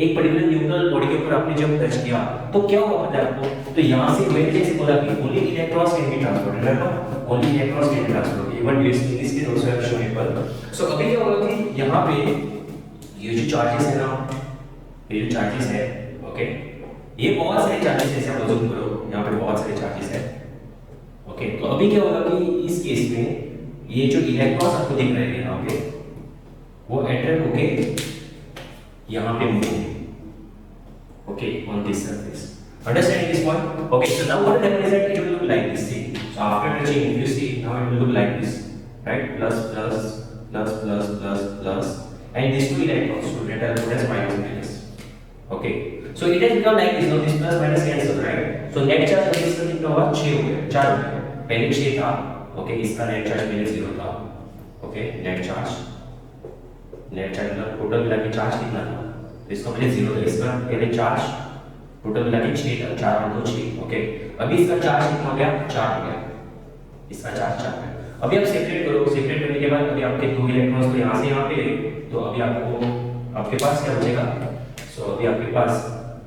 एक पर्टिकुलर न्यूट्रल बॉडी के ऊपर आपने जब टच किया तो क्या होगा पता है आपको? तो यहाँ से मैंने जैसे बोला कि only electrons can be transferred, right, only electrons can be transferred, even this is also shown पर। सो अभी क्या होगा कि यहाँ पे ये जो चार्जेस है ना, ये जो चार्जेस है, ओके, ये बहुत सारे चार्जेस ऐसे आप अज्यूम करो, यहाँ पे बहुत सारे चार्जेस है। ओके, तो अभी क्या होगा कि इस केस में ये जो इलेक्ट्रॉन्स आपको दिख रहे हैं यहाँ पे, वो अट्रैक्ट होके यहाँ पे मूव होंगे, okay, on this surface. Understanding this point? Okay, so now what will happen is that it will look like this thing. So after touching, if you see, now it will look like this, right? Plus, plus, plus, plus, plus, plus, and these two electrons, so that are put as minus minus. Okay, so it has become like this. Now this plus minus cancel, right? So net charge of this कितना हुआ? 6 हो गया, 4 हो गया. पहले 6 था, okay, इसका net charge पहले 0 था, okay, net charge मतलब टोटल मिला के चार्ज कितना था? तो इसका पहले 0 था, इसका पहले चार्ज टोटल मिला के 6 था, 4 और 2 6, ओके। अभी इसका चार्ज कितना हो गया? 4 हो गया, इसका चार्ज 4 है। अभी आप सेपरेट करो, सेपरेट करने के बाद अभी आपके दो इलेक्ट्रॉन्स तो यहाँ से यहाँ पे, तो अभी आपके पास क्या बचेगा? सो अभी आपके पास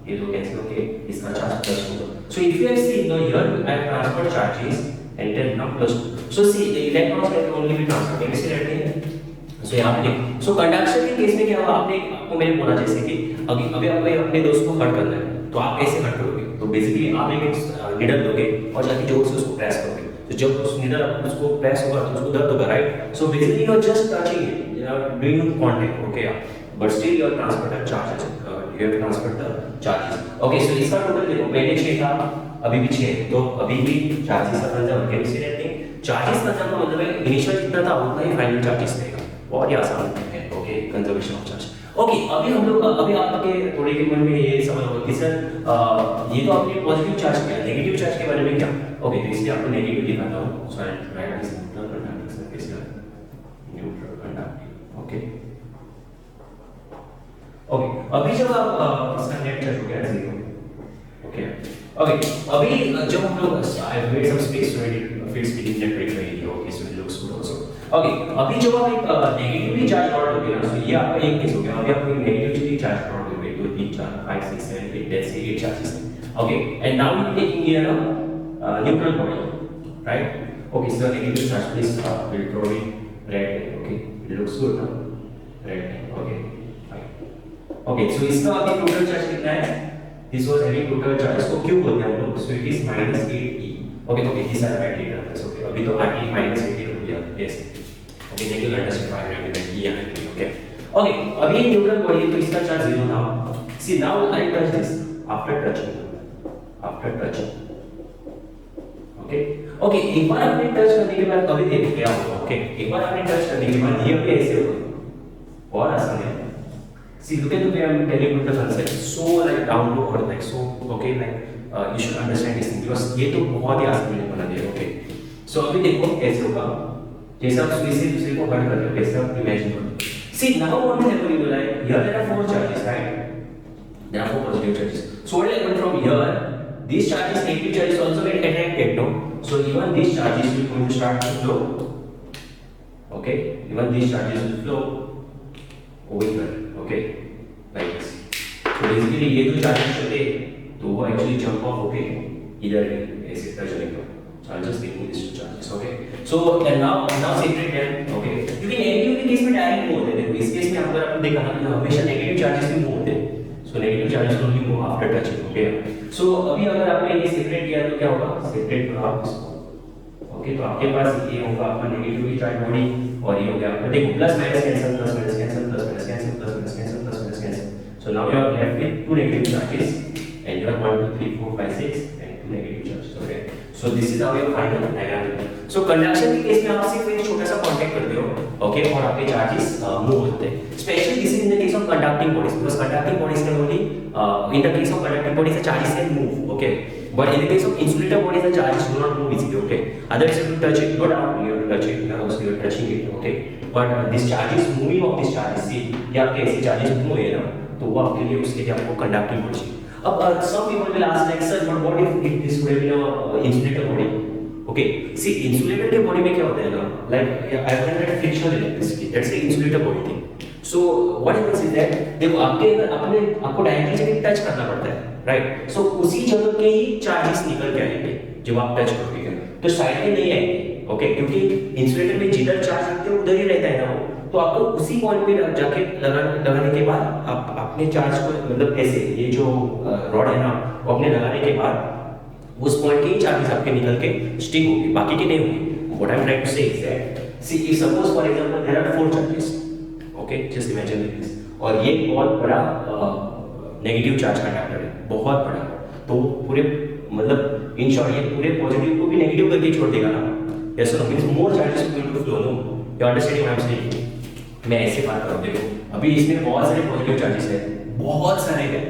ये दो कैंसिल होके इसका चार्ज प्लस होगा। So if you have seen no here I have transferred charges and then now plus 2। So see the electrons can only be transferred, कैसे रहते हैं? सो यहाँ पे सो कंडक्शन के केस में क्या होगा? आपको मैंने बोला जैसे कि अभी आपको अपने दोस्त को कट करना है, तो आप कैसे कट करोगे? तो बेसिकली आप एक निडल दोगे और जाके जोर से उसको प्रेस करोगे, तो जब उस निडल उसको प्रेस होगा तो उसको दर्द होगा, right? So basically you are just touching it, you are doing contact, okay, but still you are transfer the charges, you have transfer the charges. Okay, so इसका टोटल देखो, पहले 6 था, अभी भी 6 है, तो अभी भी चार्जेस का कंजर्व कैसे रहते हैं? चार्जेस का मतलब है इनिशियल जितना था उतना ही फाइनल चार्जेस रहेगा, बहुत ही आसान है। Okay, conservation of charge. Okay, अभी हम लोग अभी आपके थोड़े के मन में ये समझ होगा कि सर ये तो आपने पॉजिटिव चार्ज किया, नेगेटिव चार्ज के बारे में क्या? ओके, तो इसलिए आपको नेगेटिव दिखाता हूं। So I write this neutral conducting surface here, neutral conducting. Okay, okay, अभी जब आप इसका नेट चार्ज हो गया 0, ओके, ओके, अभी जब हम लोग I made some space so it fits within the break area, okay, so it looks good also. Okay, अभी जब आप एक नेगेटिवली चार्ज रॉड लोगे ना, तो ये आपका एक केस हो गया। अभी आप एक नेगेटिवली चार्ज रॉड लोगे, 2 3 4 5 6 7 8 10 से 8 चार्जेस हैं, okay, and now you taking here neutral body, right? Okay, so negative charge please will draw it red, okay, it looks good now, red, okay, fine. Okay, so इसका अभी total charge कितना है? This was having total charge, इसको क्यों बोलते हैं हम लोग? So it is -8e, okay, okay, this are right letter, okay, अभी तो RT -8 हो गया, यस, ओके, देखिए अंडरस्टैंड फाइव रेगुलर ये है, ओके, ओके, अभी न्यूट्रल बॉडी है तो इसका चार्ज 0 था। See now I touch this after touching, okay okay, एक बार आपने टच करने के बाद कभी देखो क्या होगा। ओके, एक बार आपने टच करने के बाद ये भी ऐसे होगा, बहुत आसान है। See, look at the way I'm telling you the concept. So like down to earth, like so. Okay, like you should understand this thing because ये तो बहुत ही आसान मैंने बना दिया। Okay, so अभी देखो कैसे होगा, जैसे आप सुई से दूसरे को हट करते हो कैसे आप इमेजिन करो। See, now what is happening is like here there are four charges, right? There are four positive charges. So what will happen from here? These charges, negative charges also get attracted, no? So even these charges will going to start to flow. Okay, even these charges will flow over here. Okay, like this. So basically ये जो charges चले तो वो actually jump off होके इधर ऐसे touch करेगा. So I'll just remove these two charges. Okay. So and now separate them. Okay. क्योंकि negative के केस में डायरेक्ट मूव होते हैं, इस केस में अगर आपने देखा ना तो हमेशा negative charges भी मूव होते हैं. So negative charges will only move after touching. Okay. So अभी अगर आपने ये separate किया तो क्या होगा? Separate करो आप इसको. ओके, तो आपके पास ये होगा आपका नेगेटिव चार्ज बॉडी और ये हो गया आपका देखो plus minus cancel, plus minus cancel, plus minus cancel, plus minus cancel, plus minus cancel. So now you are left with two negative charges and you are 1 2 3 4 5 6 and two negative charges. Okay, so this is our final diagram. So conduction के केस में आप सिर्फ एक छोटा सा contact करते हो, ओके, और आपके चार्जेस मूव होते हैं। Specially this is in the case of conducting bodies because conducting bodies can only in the case of conducting bodies the charges can move, okay, but in the case of insulator bodies the charges do not move easily, okay, otherwise if you touch it go down, you have to touch it, you are also touching it, okay, but this charges moving of this charges, see ये आपके ऐसे charges move है ना तो वो आपके लिए उसके लिए आपको conducting body चाहिए। अब some people will ask like sir but what if this would have been a insulator body, okay, see insulator के body में क्या होता है ना, like I have had frictional electricity, that's the insulator body thing। So what happens is that देखो आपको directly जब touch करना पड़ता है, राइट, सो उसी जगह के ही चार्जेस निकल के आएंगे जब आप टच करोगे तो साइड में नहीं आएंगे, ओके, क्योंकि इंसुलेटर में जिधर चार्ज रखते हो उधर ही रहता है ना वो, तो आपको उसी पॉइंट पे जाके लगाने के बाद आप अपने चार्ज को मतलब ऐसे ये जो रॉड है ना वो अपने लगाने के बाद उस पॉइंट के ही चार्जेस आपके निकल के स्टिक होंगे, बाकी के नहीं होंगे। What I am trying to say is that see if suppose for example there are 4 charges, okay, just imagine this, और ये बहुत बड़ा नेगेटिव चार्ज कंडक्टर है, बहुत बड़ा, तो पूरे मतलब इन शॉर्ट ये पूरे पॉजिटिव को भी नेगेटिव करके छोड़ देगा ना, यस और no, means more charges will to flow, no, you understand what I am saying. मैं ऐसे बात कर रहा हूं, देखो अभी इसमें बहुत सारे पॉजिटिव चार्जेस है, बहुत सारे हैं,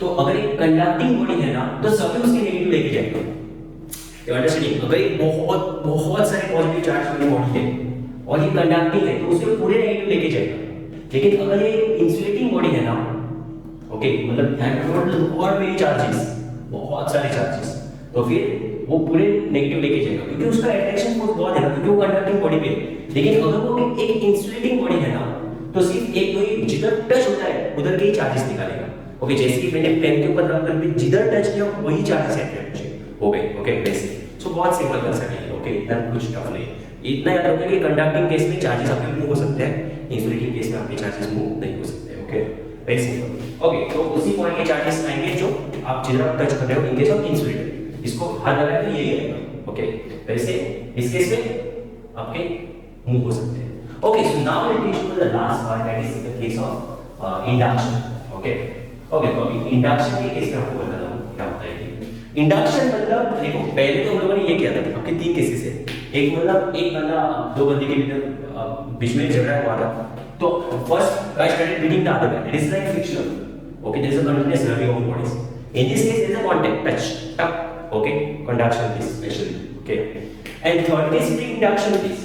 तो अगर एक कंडक्टिंग बॉडी है ना तो सभी उसके नेगेटिव लेके जाएगा, यू अंडरस्टैंड। अगर एक बहुत सारे पॉजिटिव चार्ज वाली बॉडी है और ये कंडक्टिंग है तो उसके पूरे नेगेटिव लेके जाएगा, लेकिन अगर ये इंसुलेटिंग बॉडी है ना, ओके, मतलब और मेनी चार्जेस, बहुत सारे चार्जेस, तो फिर वो पूरे नेगेटिव लेके जाएगा क्योंकि उसका अट्रैक्शन फोर्स बहुत है ना, क्योंकि वो कंडक्टिंग बॉडी पे है। लेकिन अगर वो एक इंसुलेटिंग बॉडी है ना तो सिर्फ एक वही जिधर टच होता है उधर के ही चार्जेस निकालेगा, ओके, जैसे कि मैंने पेन के ऊपर रख कर जिधर टच किया वही चार्जेस अट्रैक्ट हो गए, ओके, वैसे। सो बहुत सिंपल कंसेप्ट है, ओके, इतना कुछ टफ नहीं। इतना याद रखो कि कंडक्टिंग केस में चार्जेस आपके मूव हो सकते हैं, इंसुलेटिंग केस में आपके चार्जेस मूव नहीं हो सकते, ओके, वेरी सिंपल। ओके, तो उसी पॉइंट के चार्जेस आएंगे जो आप जिधर आप टच कर रहे हो इन केस ऑफ इंसुलेटर, इसको हाथ लगाए तो यही आएगा, ओके, वैसे इस केस में आपके मूव हो सकते हैं। Okay, so now let me show the last part that is the case of induction, okay, okay, तो अभी इंडक्शन के केस में आपको बताता हूं क्या होता है। इंडक्शन मतलब देखो पहले तो हम लोगों ने ये किया था, आपके 3 केसेस है, एक मतलब एक बंदा 2 बंदे के बीच में झगड़ा हुआ था, तो first guy started beating the other guy, it is like frictional, okay, there is a continuous rubbing of bodies, in this case there is a contact, touch, tap, okay, conduction case especially, okay, and third case is the induction case,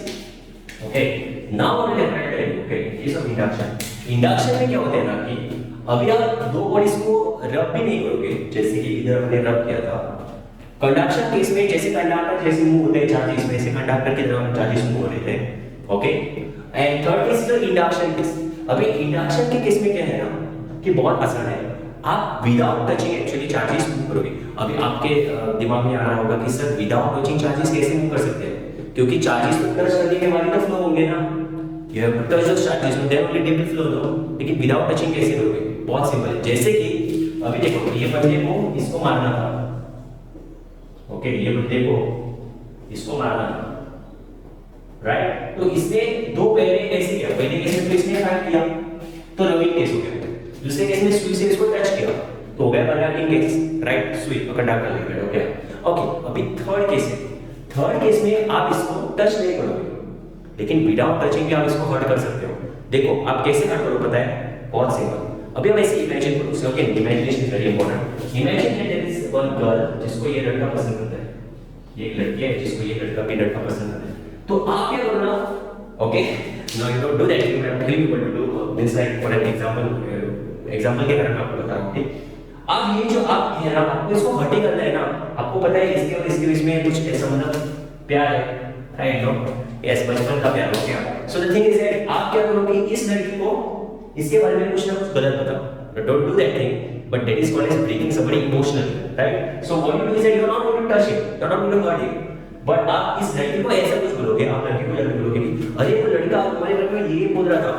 okay, now what will happen, okay, in case of induction में क्या होता है ना कि अभी आप 2 bodies को रब भी नहीं करोगे, जैसे कि इधर हमने रब किया था। कंडक्शन केस में जैसे कंडक्टर जैसे मूव होते हैं चार्जेस, वैसे कंडक्टर की तरह चार्जेस मूव हो रहे थे, okay, and third case is induction case. अभी इंडक्शन के केस में क्या है ना कि बहुत आसान है, आप without touching actually charges move करोगे। अभी आपके दिमाग में आ रहा होगा कि सर विदाउट टचिंग चार्जेस कैसे मूव कर सकते हैं, क्योंकि चार्जेस तो टच करने के बाद ही तो फ्लो होंगे ना, ये टच द चार्जेस में there only they will flow, लेकिन विदाउट टचिंग कैसे करोगे? बहुत सिंपल है, जैसे कि अभी देखो ये बंदे को इसको मारना था, ओके, ये बंदे को इसको मारना था, राइट, तो इसने 2 पहले ऐसे किया, पहले केस में तो इसने फायर किया तो रबिंग केस हो गया, दूसरे केस में सुई से इसको टच किया तो हो गया कंडक्टिंग केस, राइट, सुई तो कंडक्ट कर गया, ओके, ओके, अभी थर्ड केस है, थर्ड केस में आप इसको टच नहीं करोगे, लेकिन विदाउट टचिंग भी आप इसको हर्ट कर सकते हो। देखो आप कैसे हर्ट करो पता है, बहुत सिंपल। अभी हम ऐसे इमेजिन करो, so okay imagination is very important. Imagine that there is one girl जिसको ये लड़का पसंद करता है, ये एक लड़की है जिसको ये लड़का भी लड़का पसंद करता है। तो आप क्या करो ना, okay now you don't do that, you have telling people to do this like for an example के कारण मैं आपको बता रहा हूं। ठीक, अब ये जो आप है ना, आपको इसको हर्ट ही करना है ना। आपको पता है इसके और इसके बीच में कुछ ऐसा मतलब प्यार है, राइट? नो यस, बचपन का प्यार हो गया। सो द थिंग इज दैट आप क्या करोगे, इस लड़की को इसके बारे में कुछ ना कुछ गलत बताओ, don't do that thing, but that is called as breaking somebody emotionally, right? So what you do is that you are not going to touch him, you are not going to hurt him, but आप इस लड़की को ऐसा कुछ बोलोगे, आप लड़की को जाकर बोलोगे कि अरे वो लड़का तुम्हारे बारे में ये बोल रहा था,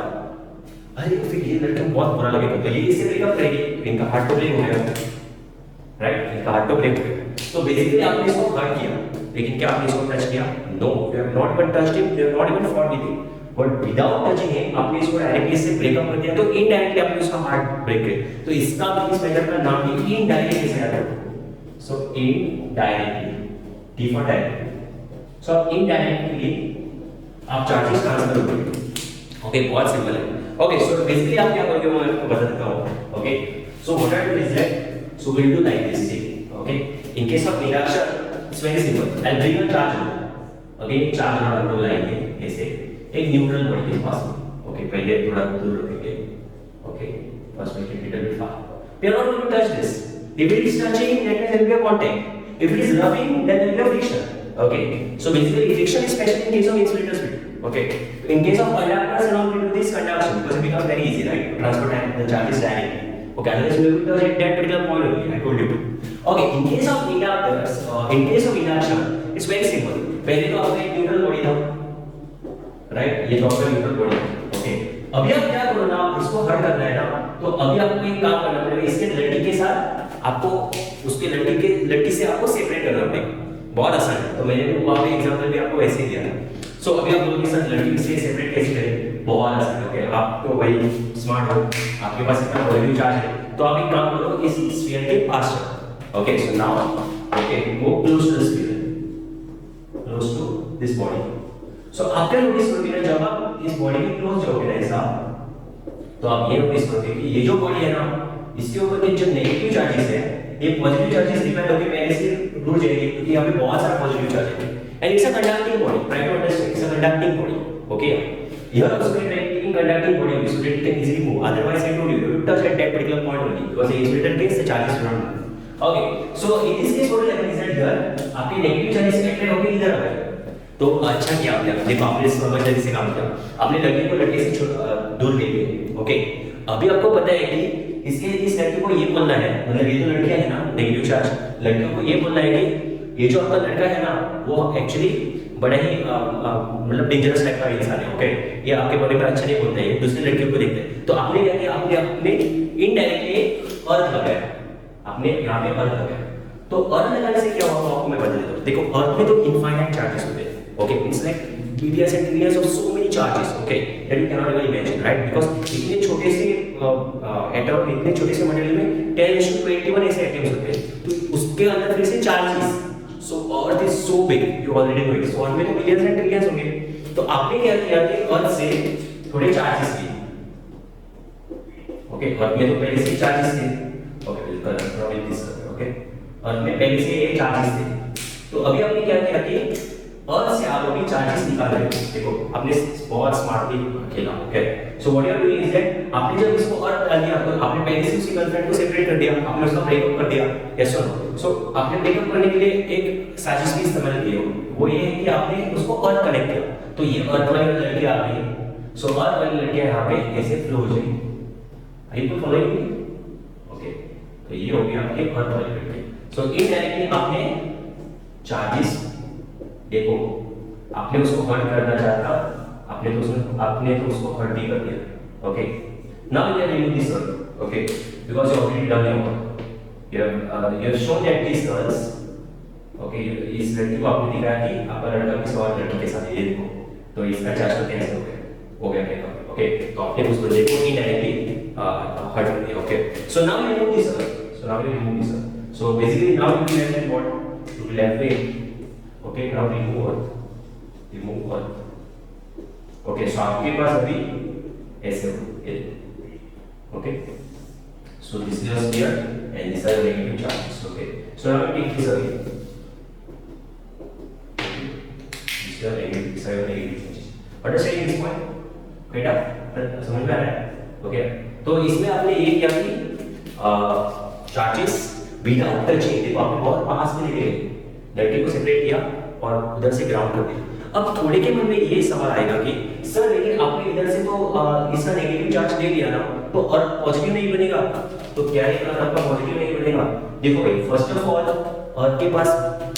अरे फिर ये लड़का बहुत बुरा लगेगा, तो ये इससे ब्रेकअप करेगी, इनका हार्ट तो ब्रेक हो गया, राइट? इनका हार्ट तो ब्रेक हो गया। तो बेसिकली आपने इसको हर्ट किया, लेकिन क्या आपने इसको टच किया? No, you have not even touched him, you have not even fought with him, but without touching him आपने इसको डायरेक्टली इससे ब्रेकअप कर दिया, तो इनडायरेक्टली आपने उसका हार्ट ब्रेक किया। तो इसका इस मेथड का नाम ही इनडायरेक्टली से आता है। So indirectly, D for direct. So indirectly आप चार्जेस ट्रांसफर करोगे, ओके बहुत सिंपल है। ओके सो बेसिकली आप क्या करोगे मैं आपको बता देता हूं। Okay so what I do is that, so will do like this thing, okay in case of निराक्षर it's very simple, I bring a charger, okay charger हम लोग लाएंगे ऐसे एक न्यूट्रल बॉडी के पास, ओके पहले थोड़ा दूर रखेंगे, okay first make it little bit far, we are not going to touch this, if it is touching that means there will be a contact, if it is rubbing then there will be a friction, okay so basically friction is special in case of insulator split, okay in case of conductors and all we do this conduction because it becomes very easy, right, to transfer the charges directly, okay otherwise we will touch at that particular point only, I told you to, okay in case of inductors in case of induction it's very simple, पहले तो आपका एक neutral body था, right, ये तो आपका neutral body है, okay अभी आप क्या करो ना, इसको हर्ट करना है ना, तो अभी आपको एक काम करना पड़ेगा, इसके लड़की के साथ आपको उसके लड़की से आपको सेपरेट करना पड़ेगा, बहुत आसान है। तो मैंने वहां पे एग्जांपल भी आपको ऐसे ही दिया था। सो अभी आप लोगों के साथ लड़की से सेपरेट कैसे करें, बहुत आसान है, ओके आप तो भाई स्मार्ट हो, आपके पास इतना पॉजिटिव चार्ज है, तो आप एक काम करो, इस स्फीयर के पास चलो, okay so now okay go close to the sphere, close to this body. So आप क्या नोटिस करोगे ना, जब आप इस बॉडी के क्लोज जाओगे ना ऐसा, तो आप ये नोटिस करोगे कि ये जो बॉडी है ना, इसके ऊपर के जो नेगेटिव चार्जेस है, ये पॉजिटिव चार्जेस रिपेल होकर पहले से दूर जाएंगे, क्योंकि यहाँ पे बहुत सारा पॉजिटिव चार्ज है, and it's a conducting body, try to understand, it's a conducting body, okay here also we are taking conducting body so that it can easily move, otherwise I told you you touch at that particular point only, because in insulator case the charges will not move, okay so in this case what will happen is that here आपके negative charges attract होकर इधर आ गए, तो अच्छा किया आपने, देखो आपने समझदारी से काम किया, आपने लड़की को लड़के से दूर ले गए, ओके अभी आपको पता है कि इस लड़के को ये बोलना है, मतलब ये जो लड़कियां है ना नेगेटिव चार्ज, लड़कियों को ये बोलना है कि ये जो आपका लड़का है ना वो एक्चुअली बड़ा ही मतलब डेंजरस टाइप का इंसान है, ओके ये आपके बारे में अच्छा नहीं बोलता है, दूसरी लड़कियों को देखते हैं, तो आपने क्या किया, आपने अपने इनडायरेक्टली अर्थ लगाया, आपने यहाँ पे अर्थ लगाया, तो अर्थ लगाने से क्या होगा आपको मैं बता देता हूँ। देखो अर्थ में तो इनफाइनाइट चार्जेस होते हैं, okay it's like billions and trillions of so many charges, okay that you cannot even imagine, right, because इतने छोटे से एटम, इतने छोटे से मटेरियल में 10⁻21 ऐसे एटम्स होते हैं, तो उसके अंदर फिर से charges, so earth is so big, you already know it, so अर्थ में तो billions and trillions होंगे, तो आपने क्या किया कि अर्थ से थोड़े चार्जेस लिए, ओके अर्थ में तो पहले से चार्जेस थे, ओके बिल्कुल प्रॉब्लम दिस, ओके अर्थ में पहले से ये चार्जेस थे, तो अभी आपने क्या किया कि अर्थ से आप अभी चार्जेस निकाल रहे हो, देखो आपने बहुत स्मार्टली खेला, okay so what you are doing is that आपने जब इसको अर्थ डाल दिया, तो आपने पहले से उसकी गर्लफ्रेंड को सेपरेट कर दिया, आपने उसका ब्रेकअप कर दिया, यस और नो, सो आपने ब्रेकअप करने के लिए एक साजिश भी इस्तेमाल की हो, वो ये है कि आपने उसको अर्थ कनेक्ट किया, तो ये अर्थ वाली लड़की आ गई, सो अर्थ वाली लड़कियां यहाँ पे ऐसे फ्लो हो जाएगी, आई यू फॉलोइंग मी, ओके तो ये हो गया आपके अर्थ वाली लड़की, सो इनडायरेक्टली आपने चार्जेस, देखो आपने उसको हर्ट करना चाहा, आपने तो उसको हर्ट भी कर दिया, okay now you can remove this girl, okay because you already done your work, you have shown that these girls, okay इस लड़की को आपने दिखाया कि आपका लड़का किसी और लड़की के साथ है, ये देखो तो इसका चार्ज तो कैंसिल हो गया मेरा, ओके तो आपने उस बंदे को इनडायरेक्टली हर्ट कर दिया, okay so now you remove this girl, so now you remove this girl, so basically now you will have what you will have okay now remove earth. Okay so आपके पास अभी ऐसे हो ये okay so this is your sphere and this are negative charges okay so now take this away this are negative charges understanding this point बेटा समझ में आ रहा है ओके तो इसमें आपने ये किया कि चार्जेस विदाउट टचिंग देखो आपने बहुत पास में लेके लड़के को सेपरेट किया और उधर से ग्राउंड कर दिया। अब थोड़े के मन में ये सवाल आएगा कि सर लेकिन आपने इधर से तो इसका नेगेटिव चार्ज ले लिया ना तो और पॉजिटिव नहीं बनेगा तो क्या ये करंट आपका पॉजिटिव नहीं बनेगा। देखो भाई फर्स्ट ऑफ ऑल अर्थ के पास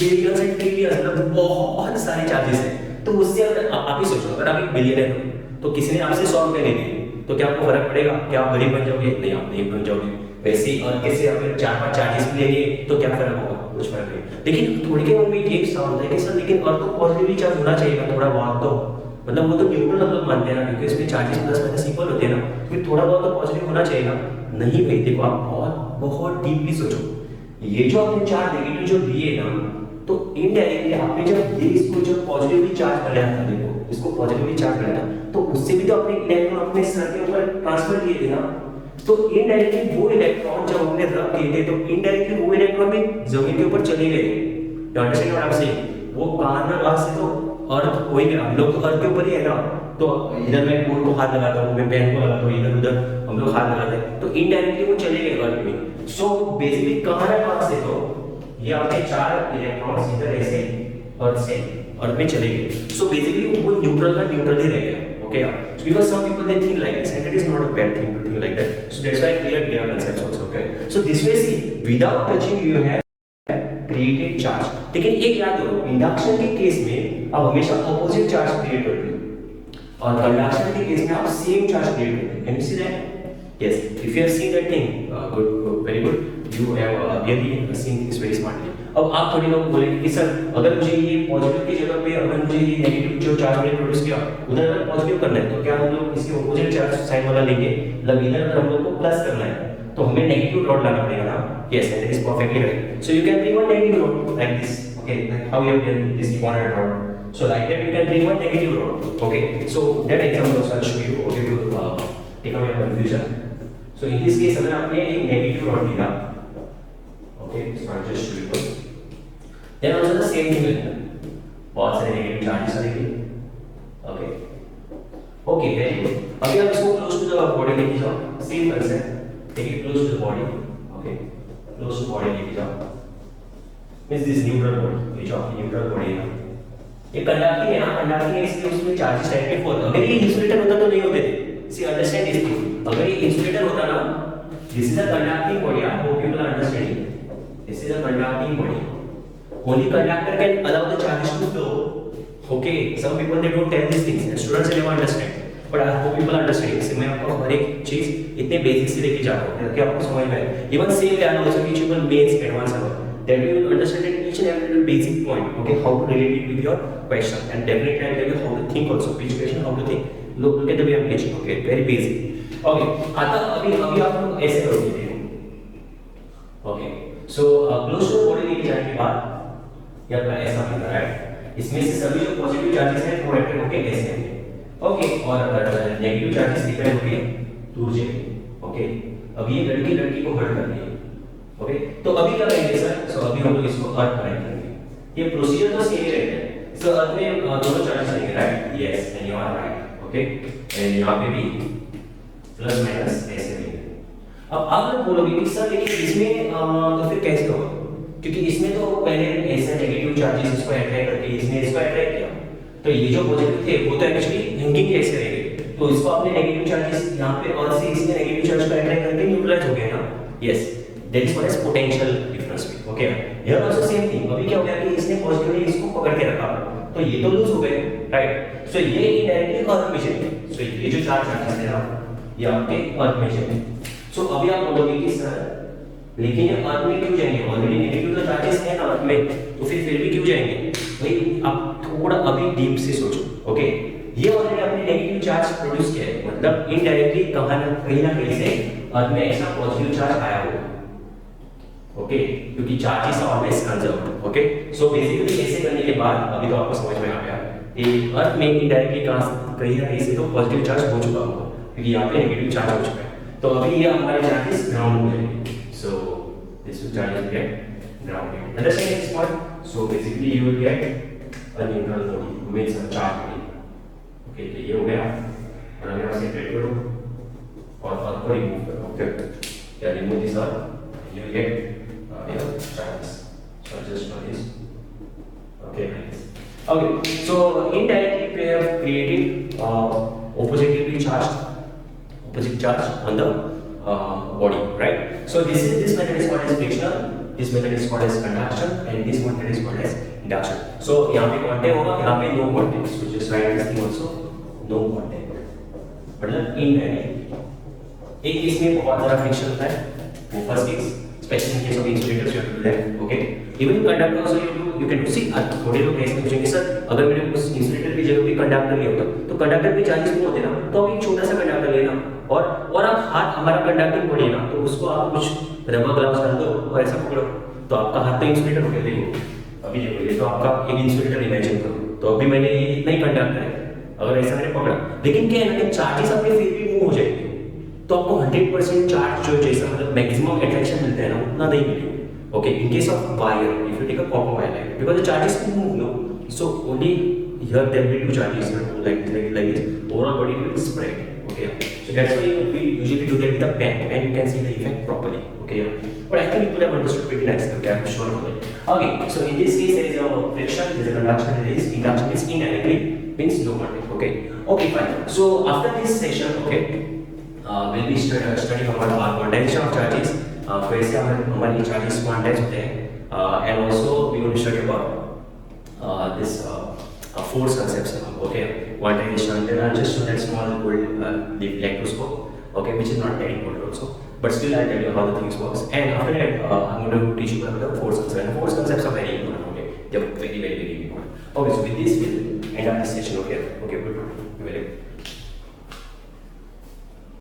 बिलियंस एंड ट्रिलियंस मतलब बहुत सारे चार्जेस हैं तो उससे अगर आप ही सोचो अगर आप एक बिलियनर हो तो किसी ने आपसे 100 रुपए ले लिए तो क्या आपको फर्क पड़ेगा? क्या आप गरीब बन जाओगे? नहीं आप नहीं बन जाओगे। वैसे ही अर्थ के से अगर 4-5 चार्जेस भी ले लिए तो क्या फर्क होगा? कुछ फर्क नहीं। लेकिन थोड़े के मन में ये सवाल होता है कि सर लेकिन अर्थ तो पॉजिटिवली चार्ज होना चाहिए ना थोड़ा बहुत तो मतलब वो तो न्यूट्रल हम लोग मानते हैं ना क्योंकि इसमें चार्जेस प्लस माइनस इक्वल होते हैं ना फिर थोड़ा बहुत तो पॉजिटिव होना चाहिए ना। नहीं भाई देखो आप बहुत बहुत डीपली सोचो ये जो आपने चार नेगेटिव जो दिए ना तो इनडायरेक्टली आपने जब ये इसको जब पॉजिटिवली चार्ज कर रहा था देखो इसको पॉजिटिवली चार्ज कर रहा था तो उससे भी तो अपने इलेक्ट्रॉन अपने सर के ऊपर ट्रांसफर किए थे ना तो इनडायरेक्टली वो इलेक्ट्रॉन जब हमने रख दिए थे तो इनडायरेक्टली वो इलेक्ट्रॉन भी जमीन के ऊपर चले गए। You understand what I am saying? वो कहां से तो अर्थ हो ही गया हम लोग तो अर्थ के ऊपर ही है ना तो इधर मैं बोर्ड को हाथ लगाता हूं मैं पेन को लगाता हूं इधर उधर हम लोग हाथ लगाते हैं तो इनडायरेक्टली वो चले गए अर्थ में। सो बेसिकली कहां से तो ये आपके चार इलेक्ट्रॉन्स इधर ऐसे अर्थ से अर्थ में चले गए। सो बेसिकली वो न्यूट्रल का न्यूट्रल ही रह गया। Okay, because some people they think like this, and it is not a bad thing to think like that. So that's why I clear their concepts also. Okay. So this way, see, without touching, you have created charge. लेकिन एक याद रखो, induction के केस में आप हमेशा opposite charge create करते हो, और कंडक्शन के केस में आप सेम चार्ज क्रिएट करते हो. Can you see that? Yes. If you have seen that thing, good, very good. You have really seen this very smartly. अब आप थोड़ी लोग बोलेंगे कि सर अगर मुझे ये पॉजिटिव की जगह पे अगर मुझे ये नेगेटिव जो चार्ज मैंने प्रोड्यूस किया उधर अगर पॉजिटिव करना है तो क्या हम लोग इसके ऑपोजिट चार्ज साइन वाला लेंगे मतलब इधर अगर हम लोग को प्लस करना है तो हमें नेगेटिव डॉट लाना पड़ेगा ना. Yes that is perfectly right. So you can bring one negative dot like this. Okay how you have done this one dot. So like that you can bring one negative dot. Okay so that example also I show you. Okay to take away your confusion. So in this case अगर आपने एक negative dot लिया okay so I just show you. Then also the same thing will happen. बहुत सारे negative charges आएंगे. Okay okay very good. अभी आप इसको क्लोज टू द बॉडी लेके जाओ. Same concept. Take it close to the body. Okay close to body लेके जाओ. Means this neutral body. ये जो आपकी न्यूट्रल बॉडी है ये कंडक्टिंग है ना. कंडक्टिंग है इसलिए उसमें चार्जेस डायरेक्टली फॉल. अगर ये इंसुलेटर होता तो नहीं होते थे. सी अंडरस्टैंड दिस थिंग. अगर ये इंसुलेटर होता ना this is a conducting body. I hope you will understand. This is a conducting body. Only conductor can allow the charges to flow. Okay, some people they don't tell these things and students they never understand. But I hope people understand. इससे मैं आपको हर एक चीज इतने basic से लेके जा रहा हूँ ताकि आपको समझ में आए. Even same can also teach you mains advanced level. That you will understand at each and every little basic point. Okay, how to relate it with your question and definitely I will tell you how to think also. Which question how to think. Look at the way I'm teaching. Okay, very basic. Okay, आता अभी आप लोग ऐसे करोगे. Okay, so close to body लेके जाने के बाद या आपका ऐसा होगा राइट. इसमें से सभी जो पॉजिटिव चार्जेस हैं वो अट्रैक्ट होके ऐसे होंगे. ओके और नेगेटिव चार्जेस रिपेल होके दूर जाएंगे. ओके अब ये लड़की को हर्ट कर रही है. ओके तो अभी क्या करेंगे सर? सो अभी हम लोग इसको हर्ट करेंगे. ये प्रोसीजर तो सेम ही रहता है. सो अर्थ में दोनों चार्जेस आएंगे right. Yes and you are right. Okay and यहां पे भी प्लस माइनस ऐसे होंगे. अब आप लोग बोलोगे कि सर लेकिन इसमें तो फिर कैसे होगा क्योंकि इसमें तो पहले ऐसे नेगेटिव चार्जेस इसको अट्रैक्ट करके इसने इसको अट्रैक्ट किया तो ये जो पॉजिटिव थे वो तो एक्चुअली हैंगिंग कैसे रहेंगे तो इसको आपने नेगेटिव चार्जेस यहाँ पे और से इसने नेगेटिव चार्ज को अट्रैक्ट करके न्यूट्रलाइज हो गए ना. Yes that is what is potential difference. Okay here also same thing. अभी क्या हो गया कि इसने पॉजिटिवली इसको पकड़ के रखा तो ये तो लूज हो गए राइट. सो ये इनडायरेक्टली अर्थ में चले. सो ये जो चार चार्जेस थे ना ये आपके अर्थ में चले. सो अभी आप बोलोगे कि सर लेकिन ये अर्थ में क्यों जाएंगे? ऑलरेडी नेगेटिव तो चार्जेस है ना अर्थ में तो फिर भी क्यों जाएंगे भाई? आप थोड़ा अभी डीप से सोचो. ओके ये ऑलरेडी आपने नेगेटिव चार्ज प्रोड्यूस किया है मतलब इनडायरेक्टली कहीं ना कहीं से अर्थ में ऐसा पॉजिटिव चार्ज आया होगा. ओके क्योंकि charges are always conserved. Okay, so basically ऐसे करने के बाद अभी तो आपको समझ में आ गया कि अर्थ में इनडायरेक्टली कहीं ना कहीं से तो पॉजिटिव चार्ज हो चुका होगा, क्योंकि यहाँ पे नेगेटिव चार्ज हो चुका है। तो अभी ये हमारे चार्जेस ग्राउंड हो जाएंगे। So this will charges get grounded. Understand this point? So basically you will get a neutral body means a charge body. Okay, तो ये हो गया और अगर मैं सेपरेट करूं और अर्थ को रिमूव करूं, ओके, या remove this earth, you get charges. So just for this. Okay. Okay. So indirectly we have created oppositively charge on the body, right? So this method is called as frictional. This method is called as conduction, and this method is called as induction. So यहाँ पे contact होगा, यहाँ पे no contact. So just write this thing also, no contact. मतलब indirect. एक case में बहुत ज़्यादा फ्रिक्शन होता है, वो first case, especially in case of insulators you have to do that, okay? Even conductor also you can do. See, थोड़े लोग ऐसे पूछेंगे सर अगर मेरे उस इंसुलेटर की जगह पे कंडक्टर नहीं होता तो कंडक्टर पे चार्जेस नहीं होते ना, तो आप एक छोटा सा कंडक्टर लेना और आप हाथ हमारा कंडक्टिंग पड़े ना तो उसको आप कुछ रबर ग्लव्स डाल दो और ऐसा पकड़ो तो आपका हाथ तो इंसुलेटर हो गया। देखो अभी देखो ये तो आपका एक इंसुलेटर इमेजिन करो, तो अभी मैंने ये इतना ही कंडक्टर है, अगर ऐसा मैंने पकड़ा, लेकिन क्या है ना कि चार्जेस आपके फिर भी मूव हो जाएंगे तो आपको 100% चार्ज जो जैसा मतलब मैक्सिमम अट्रैक्शन मिलता है ना उतना नहीं मिलेगा। Okay, in case of wire if you take a copper wire because the charges will move no, so only here there will be two charges like this, overall body will spread. Okay, so that's why we usually do that with a pen and you can see the effect properly. Okay, but I think you could have understood pretty nicely. Okay, I'm sure of it. Okay, so in this case there is a friction, there is a conduction, there is induction is indirectly means no contact. Okay, fine. So after this session, okay, we'll be studying about our quantization of charges, कैसे हमारे charges quantize होते हैं, and also we will study about this force concepts. Okay, quantization. Then I'll just show that small gold the electroscope. Okay, which is not very important also, but still I'll tell you how the things works. And after that, I'm going to teach you about the force concepts. And force concepts are very important. Okay, they're very important. Okay, so with this we'll end up this session. Okay, good.